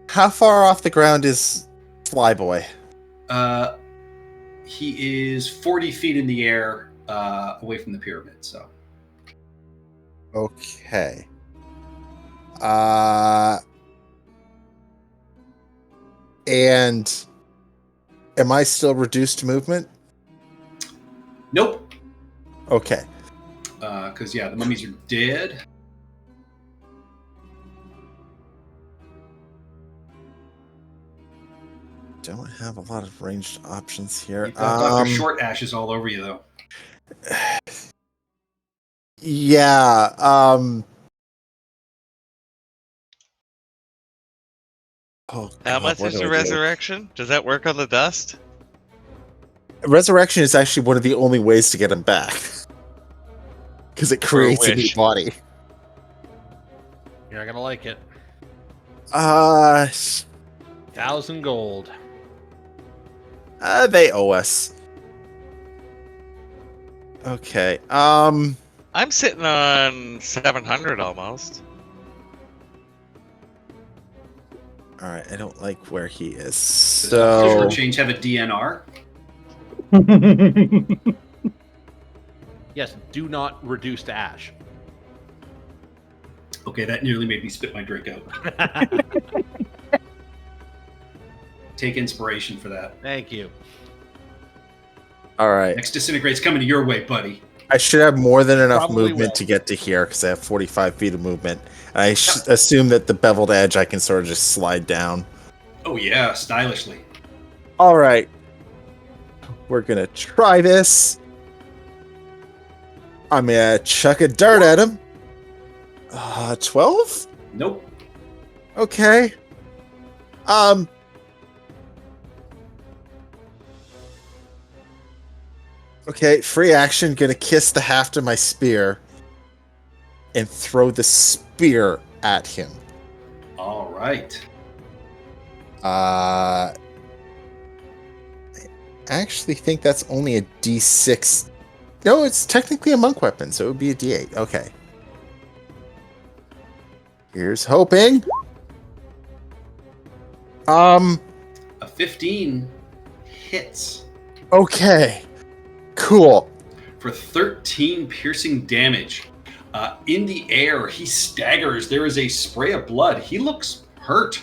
How far off the ground is Flyboy? He is 40 feet in the air, away from the pyramid. So. Okay. And am I still reduced movement? Nope. Okay. Because the mummies are dead. Don't have a lot of ranged options here. You've got Dr. Short Ashes all over you, though. Yeah. Oh, How God, much what is do the I do? resurrection? Does that work on the dust? Resurrection is actually one of the only ways to get him back. Because it creates a new wish. body. You're not gonna like it. 1,000 gold. They owe us. Okay. I'm sitting on 700 almost. All right. I don't like where he is. Does So Short Change have a DNR? Yes, do not reduce to ash. Okay, that nearly made me spit my drink out. Take inspiration for that. Thank you. all right. Next disintegrate's coming your way, buddy. I should have more than enough Probably movement will. to get to here because I have 45 feet of movement. And I assume that the beveled edge I can sort of just slide down. Oh yeah, stylishly. All right. We're going to try this. I'm going to chuck a dart at him. 12? Nope. Okay. Okay, free action, gonna kiss the haft of my spear and throw the spear at him. All right. I actually think that's only a D6. No, it's technically a monk weapon, so it would be a D8. Okay. Here's hoping. A 15 hits Okay. Cool. for 13 piercing damage. In the air, he staggers. There is a spray of blood. He looks hurt.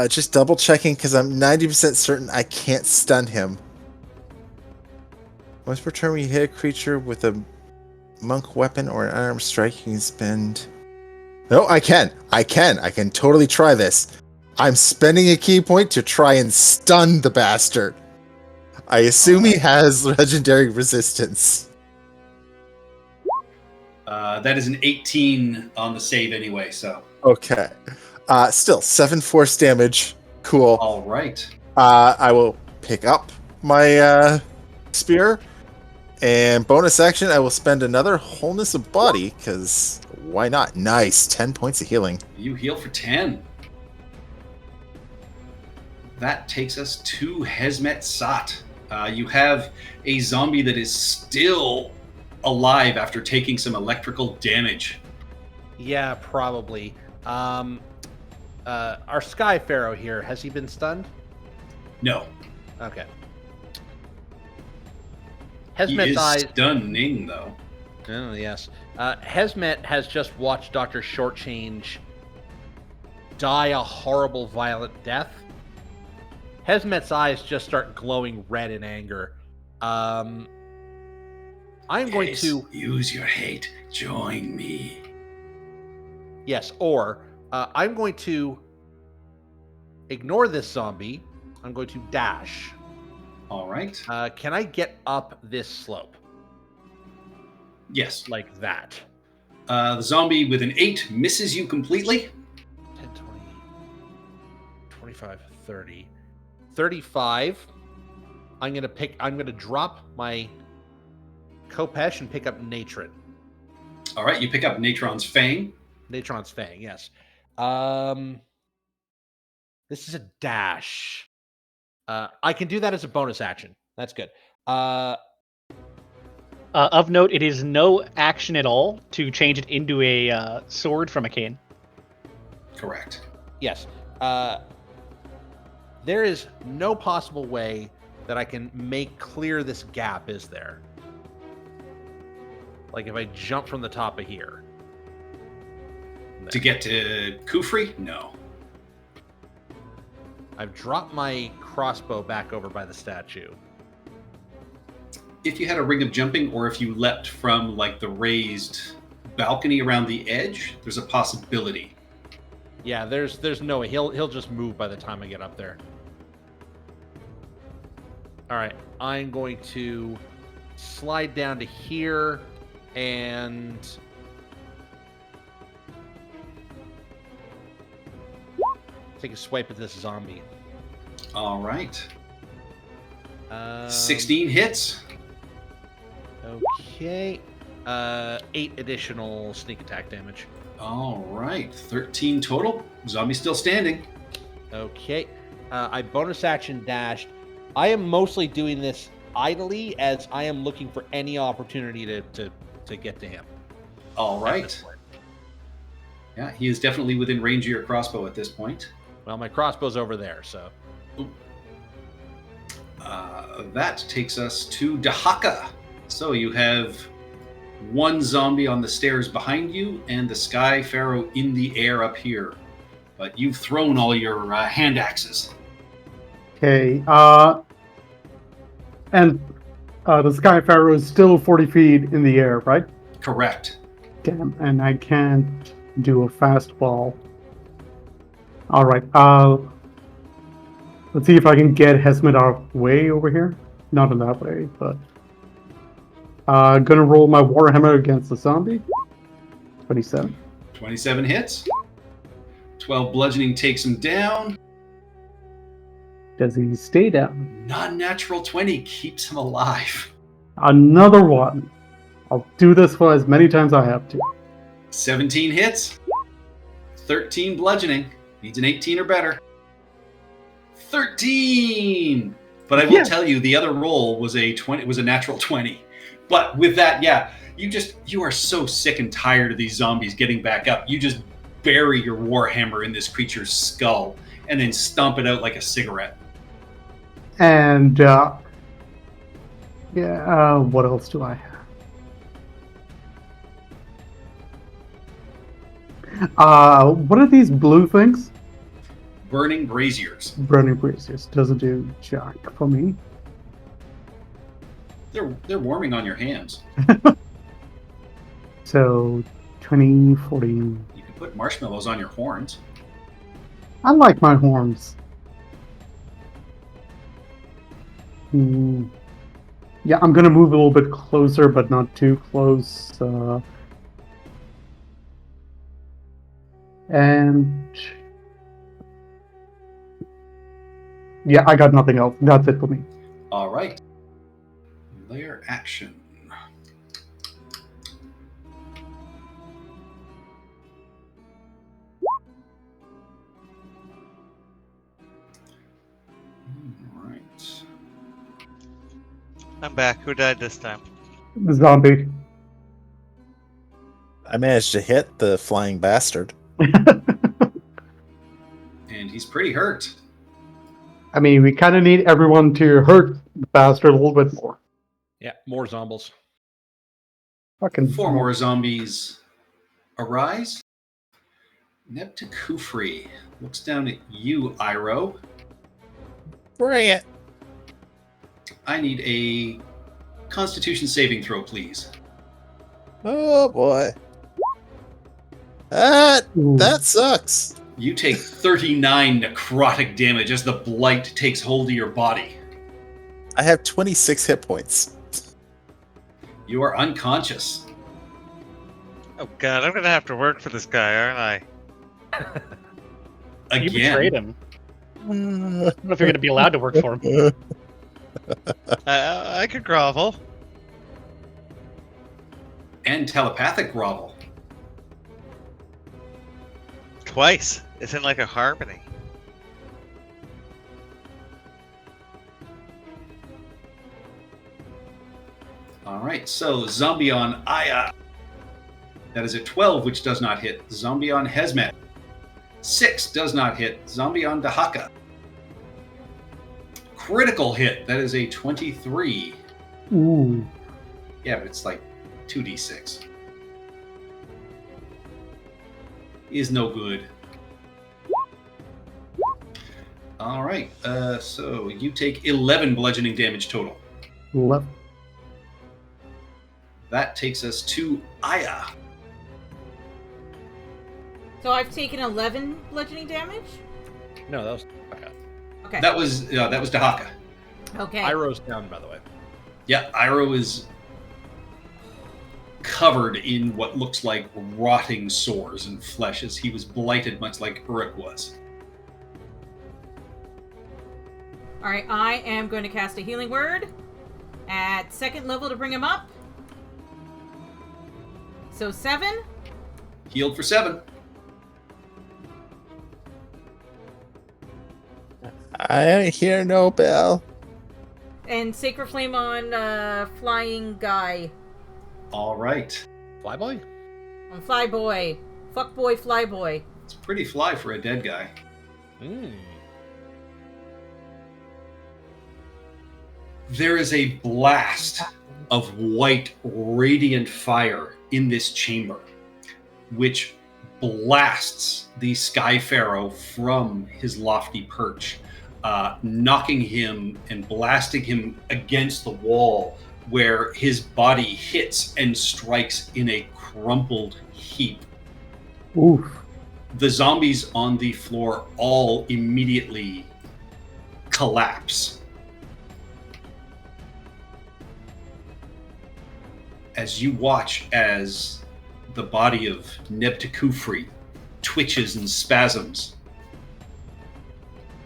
Just double checking because I'm 90% certain I can't stun him. Once per turn, when you hit a creature with a monk weapon or an unarmed strike, you can spend. No, I can. I can totally try this. I'm spending a key point to try and stun the bastard. I assume he has legendary resistance. That is an 18 on the save anyway, so. Okay. Still, 7 force damage. Cool. All right. I will pick up my spear. And bonus action, I will spend another wholeness of body, because why not? Nice. 10 points of healing. You heal for 10. That takes us to Hesmet Sat. You have a zombie that is still alive after taking some electrical damage. Yeah, probably. Our Sky Pharaoh here, has he been stunned? No, Okay. he Hesmet's is eyes. stunning, though. Oh, yes. Hesmet has just watched Dr. Shortchange die a horrible, violent death. Hesmet's eyes just start glowing red in anger. I'm going Yes, to... use your hate. Join me. Yes, or I'm going to ignore this zombie. I'm going to dash. All right. Can I get up this slope? Yes. Like that? The zombie with an 8 misses you completely. 10, 20, 25, 30. 35. I'm gonna drop my Kopesh and pick up Natron. All right, you pick up Natron's Fang. Natron's Fang, yes. This is a dash. I can do that as a bonus action. That's good. Of note, it is no action at all to change it into a sword from a cane. Correct. Yes. There is no possible way that I can make clear this gap, is there? Like if I jump from the top of here. To get to Kufri? No. I've dropped my crossbow back over by the statue. If you had a ring of jumping, or if you leapt from like the raised balcony around the edge, there's a possibility. Yeah, there's no way. He'll just move by the time I get up there. All right, I'm going to slide down to here and take a swipe at this zombie. All right. 16 16 hits. Okay. 8 additional sneak attack damage. All right. 13 total. Zombie still standing. Okay. I bonus action dashed. I am mostly doing this idly as I am looking for any opportunity to get to him. All right. Yeah, he is definitely within range of your crossbow at this point. Well, my crossbow's over there, so. That takes us to Dahaka. So you have one zombie on the stairs behind you and the Sky Pharaoh in the air up here. But you've thrown all your hand axes. Okay. And the Sky Pharaoh is still 40 feet in the air, right? Correct. Damn, and I can't do a fastball. All right. Let's see if I can get Hesmet out of the way over here. Not in that way, but gonna roll my Warhammer against the zombie. 27. 27 hits. 12 bludgeoning takes him down. Does he stay down? Non-natural 20 keeps him alive. Another one. I'll do this for as many times I have to. 17 hits. 13 bludgeoning. Needs an 18 or better. 13! But I will tell you, the other roll was a 20. It was a natural 20. But with that, yeah, you are so sick and tired of these zombies getting back up. You just bury your warhammer in this creature's skull and then stomp it out like a cigarette. And what else do I have? What are these blue things? Burning braziers. Burning braziers doesn't do jack for me. They're warming on your hands. So 20, 40. You can put marshmallows on your horns. I like my horns. Yeah, I'm gonna move a little bit closer, but not too close. And yeah, I got nothing else. That's it for me. All right. Layer action. All right. I'm back. Who died this time? The zombie. I managed to hit the flying bastard. And he's pretty hurt. I mean, we kind of need everyone to hurt the bastard a little bit more. Yeah, more zombies. Fucking 4 more zombies arise. Neptukufri looks down at you, Iroh. Bring it. I need a Constitution saving throw, please. Oh boy. That sucks. You take 39 necrotic damage as the blight takes hold of your body. I have 26 hit points. You are unconscious. Oh god, I'm gonna have to work for this guy, aren't I? You Again. betrayed him. don't know if you're going to be allowed to work for him. I could grovel. And telepathic grovel. Twice. It's in like a harmony. All right, so zombie on Aya. That is a 12, which does not hit. Zombie on Hesmet. 6 does not hit. Zombie on Dahaka. Critical hit. That is a 23. Ooh. Yeah, but it's like 2d6. Is no good. All right, so you take 11 bludgeoning damage total. Left. That takes us to Aya. So I've taken 11 bludgeoning damage. No, that was okay. Okay. That was Dahaka. Okay. Iroh's down, by the way. Yeah, Iroh is covered in what looks like rotting sores and flesh as he was blighted much like Uruk was. All right. I am going to cast a healing word at 2nd level to bring him up. So 7. Healed for 7. I hear no bell. And Sacred Flame on Flying Guy. All right. Flyboy? On Flyboy. Fuckboy Flyboy. It's pretty fly for a dead guy. There is a blast of white, radiant fire in this chamber, which blasts the Sky Pharaoh from his lofty perch, knocking him and blasting him against the wall, where his body hits and strikes in a crumpled heap. Oof. The zombies on the floor all immediately collapse. As you watch as the body of Nebtekufri twitches and spasms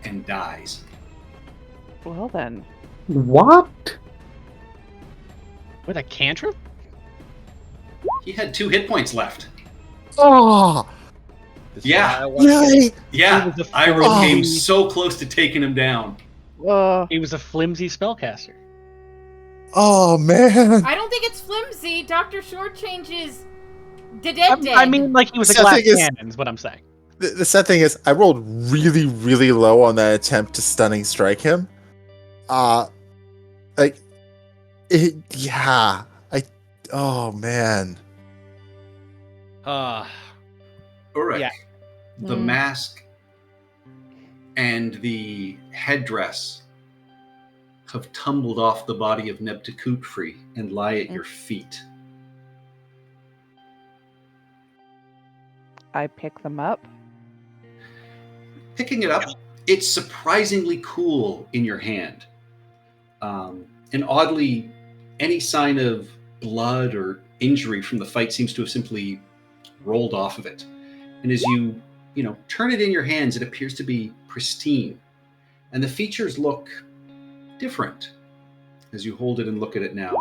and dies. Well then. What? With a cantrip? He had 2 hit points left. Oh, This is Yeah. why I watched it. yay! Yeah, It was a Iroh flimsy- came so close to taking him down. He was a flimsy spellcaster. Oh man! I don't think it's flimsy. Dr. Shortchange is dead. I mean, like he was a The glass thing is- cannon, is what I'm saying. The sad thing is, I rolled really, really low on that attempt to stunning strike him. Oh man. Uruk, Yeah. the Mm. mask and the headdress have tumbled off the body of Nebtekufri and lie at your feet. I pick them up. Picking it up, it's surprisingly cool in your hand. And oddly, any sign of blood or injury from the fight seems to have simply rolled off of it. And as you turn it in your hands, it appears to be pristine. And the features look different as you hold it and look at it now.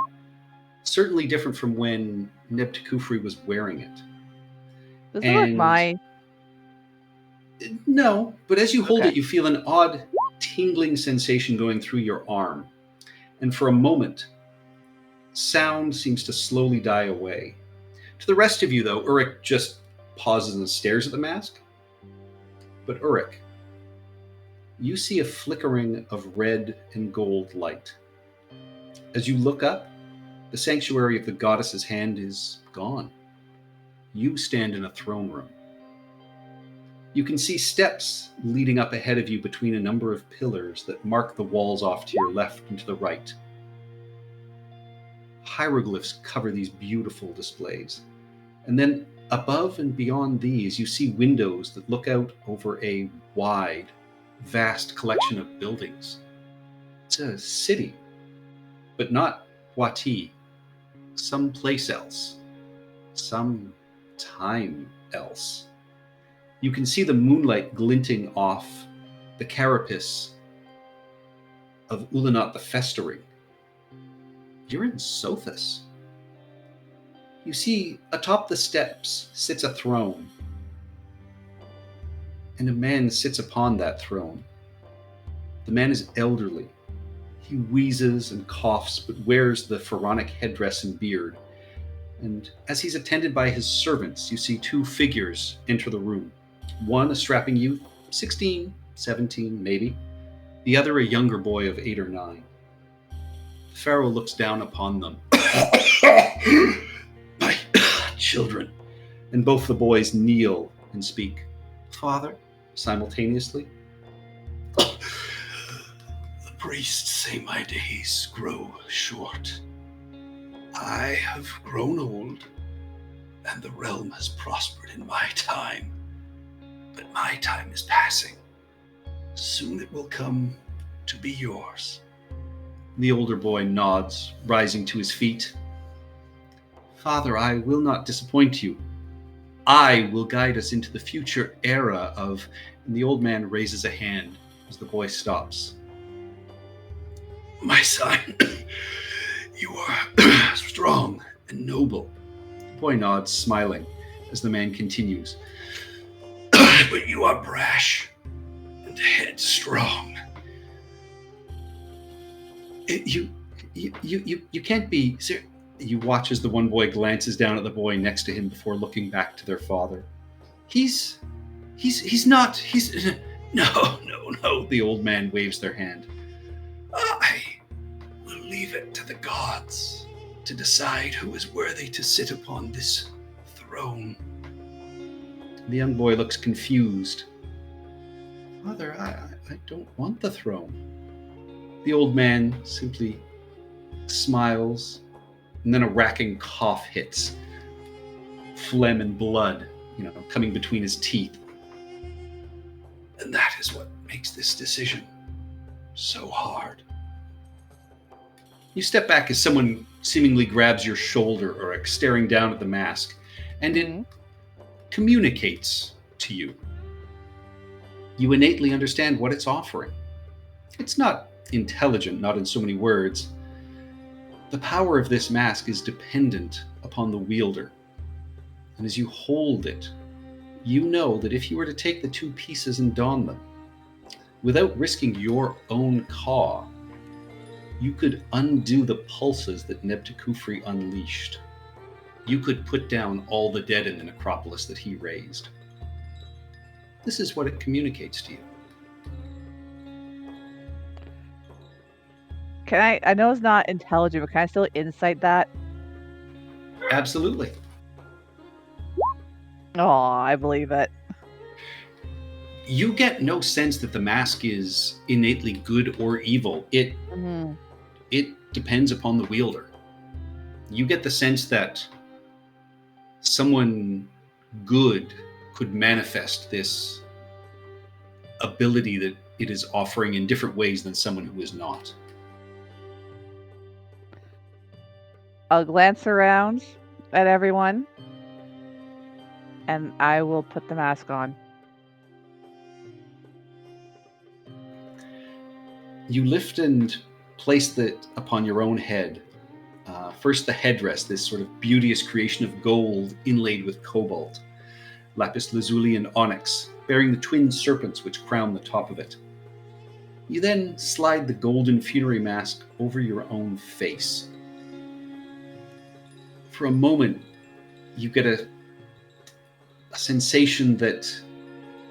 Certainly different from when Nebtekufri was wearing it. Does it look And- my? No, but as you hold Okay. it, you feel an odd tingling sensation going through your arm. And for a moment, sound seems to slowly die away. To the rest of you, though, Uruk just pauses and stares at the mask. But Uruk, you see a flickering of red and gold light. As you look up, the sanctuary of the goddess's hand is gone. You stand in a throne room. You can see steps leading up ahead of you between a number of pillars that mark the walls off to your left and to the right. Hieroglyphs cover these beautiful displays. And then above and beyond these, you see windows that look out over a wide, vast collection of buildings. It's a city, but not Wati. Someplace else. Some time else. You can see the moonlight glinting off the carapace of Ulanot the Festering, you're in Sothis. You see, atop the steps sits a throne, and a man sits upon that throne. The man is elderly. He wheezes and coughs, but wears the pharaonic headdress and beard. And as he's attended by his servants, you see two figures enter the room. One, a strapping youth, 16, 17, maybe. The other, a younger boy of 8 or 9. The pharaoh looks down upon them. My children. And both the boys kneel and speak, Father, simultaneously. The priests say my days grow short. I have grown old, and the realm has prospered in my time. But my time is passing. Soon it will come to be yours. The older boy nods, rising to his feet. Father, I will not disappoint you. I will guide us into the future era of... And the old man raises a hand as the boy stops. My son, you are strong and noble. The boy nods, smiling, as the man continues. But you are brash and headstrong. You can't be... You watch as the one boy glances down at the boy next to him before looking back to their father. He's not... No, the old man waves their hand. I will leave it to the gods to decide who is worthy to sit upon this throne. The young boy looks confused. Father, I don't want the throne. The old man simply smiles, and then a racking cough hits. Phlegm and blood, coming between his teeth. And that is what makes this decision so hard. You step back as someone seemingly grabs your shoulder, or staring down at the mask, and it communicates to you. You innately understand what it's offering. It's not intelligent, not in so many words. The power of this mask is dependent upon the wielder. And as you hold it, you know that if you were to take the two pieces and don them, without risking your own caw, you could undo the pulses that Nebtekufri unleashed. You could put down all the dead in the necropolis that he raised. This is what it communicates to you. I know it's not intelligent, but can I still insight that? Absolutely. Oh, I believe it. You get no sense that the mask is innately good or evil. It depends upon the wielder. You get the sense that someone good could manifest this ability that it is offering in different ways than someone who is not. I'll glance around at everyone, and I will put the mask on. You lift and place it upon your own head. First, the headdress, this sort of beauteous creation of gold inlaid with cobalt, lapis lazuli and onyx, bearing the twin serpents which crown the top of it. You then slide the golden funerary mask over your own face. For a moment, you get a sensation that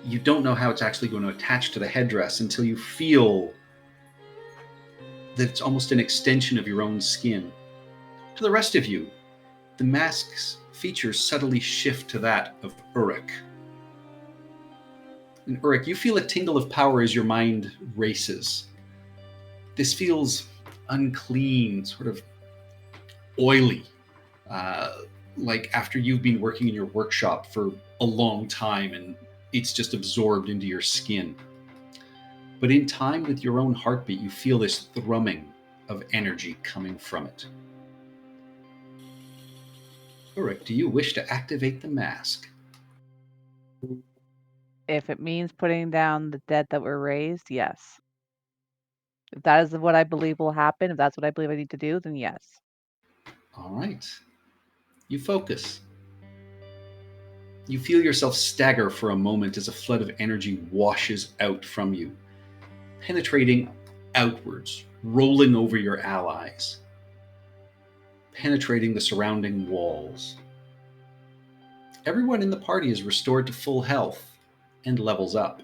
you don't know how it's actually going to attach to the headdress until you feel that it's almost an extension of your own skin. To the rest of you, the mask's features subtly shift to that of Uruk. And Uruk, you feel a tingle of power as your mind races. This feels unclean, sort of oily, like after you've been working in your workshop for a long time and it's just absorbed into your skin. But in time with your own heartbeat, you feel this thrumming of energy coming from it. Uruk, do you wish to activate the mask? If it means putting down the dead that were raised, yes. If that is what I believe will happen, if that's what I believe I need to do, then yes. All right. You focus. You feel yourself stagger for a moment as a flood of energy washes out from you, penetrating outwards, rolling over your allies, penetrating the surrounding walls. Everyone in the party is restored to full health and levels up.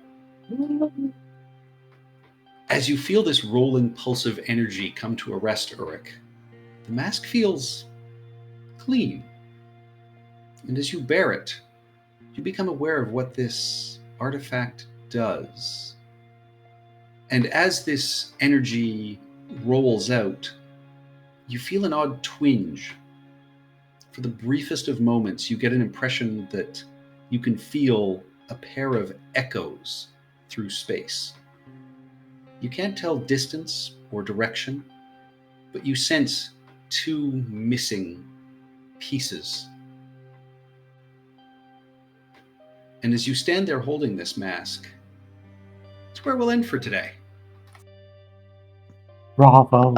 As you feel this rolling pulse of energy come to a rest, Uruk, the mask feels clean. And as you bear it, you become aware of what this artifact does. And as this energy rolls out, you feel an odd twinge. For the briefest of moments, you get an impression that you can feel a pair of echoes through space. You can't tell distance or direction, but you sense two missing pieces. And as you stand there holding this mask, it's where we'll end for today. Bravo.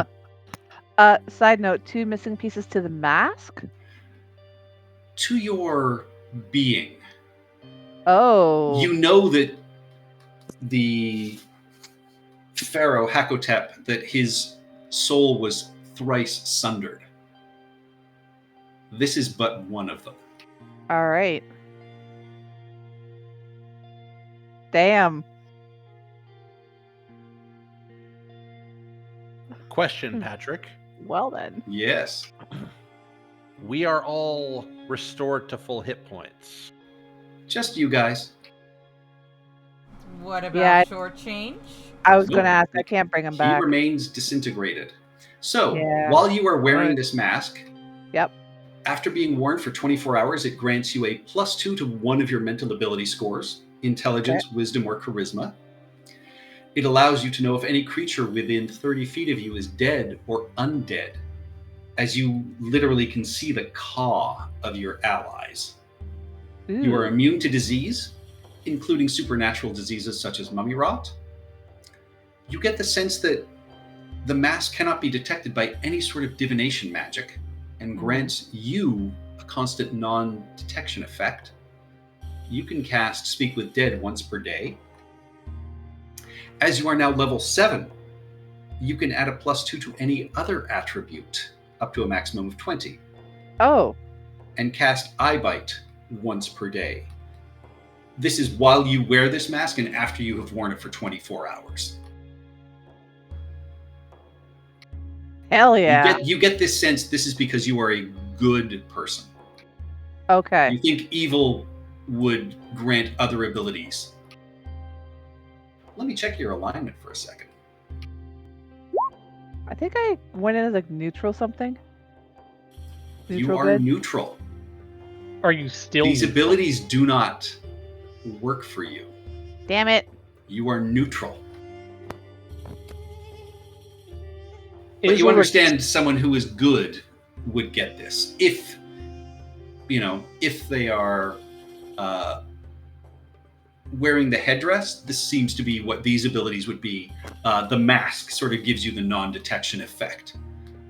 Side note, 2 missing pieces to the mask? To your being, Oh. you know that the Pharaoh Hakotep, that his soul was thrice sundered. This is but one of them. All right. Damn. Question, Patrick. Well then. Yes. We are all restored to full hit points. Just you guys. What about Yeah. shortchange? I was Nope. gonna ask. I can't bring him He back. remains disintegrated. So, Yeah. while you are wearing Alright. this mask, Yep. after being worn for 24 hours, it grants you a +2 to one of your mental ability scores, intelligence, wisdom, or charisma. It allows you to know if any creature within 30 feet of you is dead or undead, as you literally can see the caw of your allies. You are Ooh. immune to disease, including supernatural diseases such as mummy rot. You get the sense that the mask cannot be detected by any sort of divination magic and grants you a constant non-detection effect. You can cast Speak with Dead once per day. As you are now level 7, you can add a +2 to any other attribute, up to a maximum of 20, Oh. and cast Eye Bite once per day. This is while you wear this mask and after you have worn it for 24 hours. Hell yeah. You get this sense this is because you are a good person. Okay. You think evil would grant other abilities. Let me check your alignment for a second. I think I went in as like neutral something. You Neutral are good. neutral. Are you still? These abilities do not work for you. Damn it. You are neutral. Is But you Ulrich- understand someone who is good would get this. If they are wearing the headdress, this seems to be what these abilities would be. The mask sort of gives you the non-detection effect.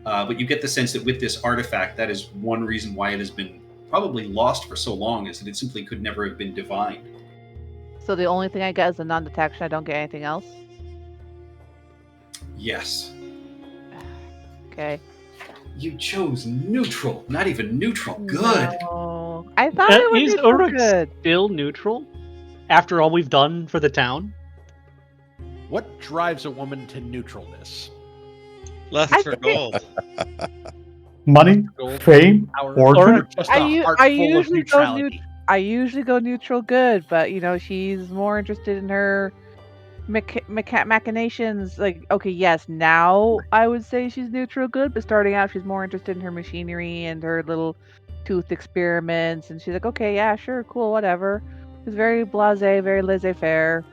But you get the sense that with this artifact, that is one reason why it has been probably lost for so long, is that it simply could never have been divined. So the only thing I get is the non-detection. I don't get anything else. Yes. Okay. You chose neutral, not even neutral. Good. No. I thought it was Is neutral Ulrich good. still neutral after all we've done for the town? What drives a woman to neutralness? Lust I for think it- gold. Money, Gold, fame, power, fortune. or just I a u- heart I full of usually go neutrality? I usually go neutral good, but she's more interested in her machinations. Like, okay, yes, now I would say she's neutral good, but starting out, she's more interested in her machinery and her little tooth experiments. And she's like, okay, yeah, sure, cool, whatever. She's very blasé, very laissez-faire.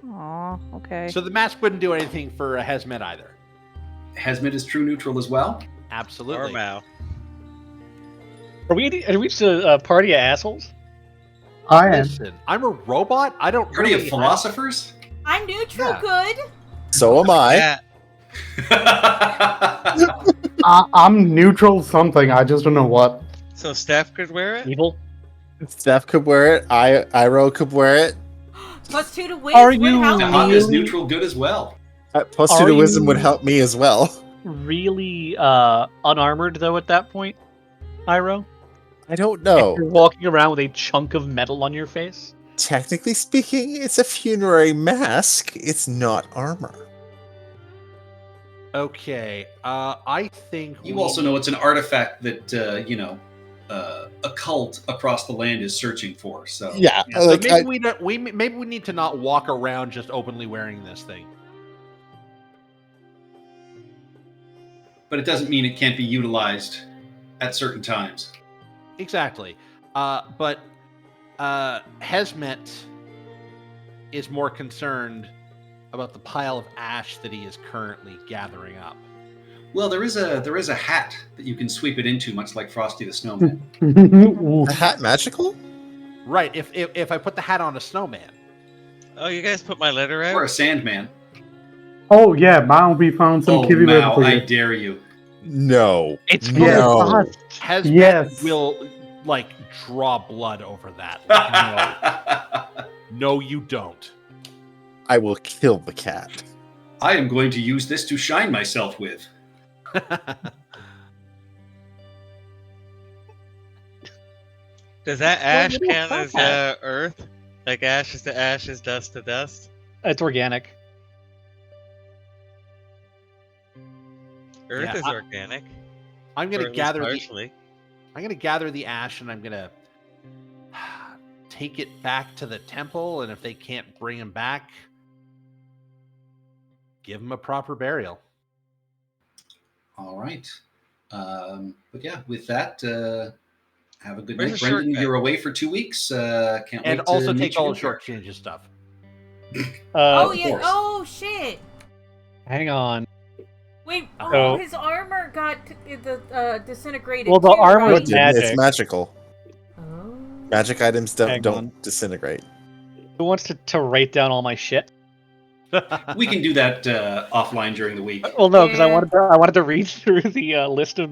Aw, okay. So the mask wouldn't do anything for Hesmet either. Hesmet is true neutral as well. Absolutely. Or Mao. Are we just a party of assholes? I am. Listen, I'm a robot. I don't Party really of philosophers? I'm neutral Yeah. good. So am I. Yeah. I'm neutral something. I just don't know what. So Steph could wear it? Evil. Steph could wear it. Iroh could wear it. +2 to Wiz. Are would you help Dahak me. is neutral good as well. Plus Are 2 to wisdom would you- help me as well. Really unarmored though at that point, Iroh? I don't If know. you're walking around with a chunk of metal on your face? Technically speaking, it's a funerary mask. It's not armor. Okay. I think You we also know it's an artifact that, a cult across the land is searching for. So Yeah, Yeah, so like maybe we need to not walk around just openly wearing this thing. but it doesn't mean it can't be utilized at certain times. Exactly. But Hesmet is more concerned about the pile of ash that he is currently gathering up. Well, there is a hat that you can sweep it into, much like Frosty the Snowman. the hat magical? Right. If I put the hat on a snowman. Oh, you guys put my letter Or a out? Sandman. Oh yeah, Malby found some Oh, kiwi bread Mao, for I you. dare you. Oh, No. It's full of no. dust. Hesmet Yes. will like draw blood over that. No, you don't. I will kill the cat. I am going to use this to shine myself with. Does that ash you don't count have as that. earth? Like ashes to ashes, dust to dust? It's organic. Earth Yeah, is organic. I'm or gonna at least gather the partially. I'm gonna gather the ash and I'm gonna take it back to the temple, and if they can't bring him back, give him a proper burial. All right. But yeah, with that, have a good Where's night. the Brendan, shortcut? you're away for 2 weeks. Can't And wait to also meet take you all in the short there. changes stuff. Oh, of yeah. course. Oh, shit. Hang on. Wait, So- his armor got disintegrated. Well, the too, armor right? is magic. It's magical. Oh. Magic items Hang don't on. disintegrate. Who wants to write down all my shit? We can do that offline during the week. Well, no, because Yeah. I wanted to read through the list of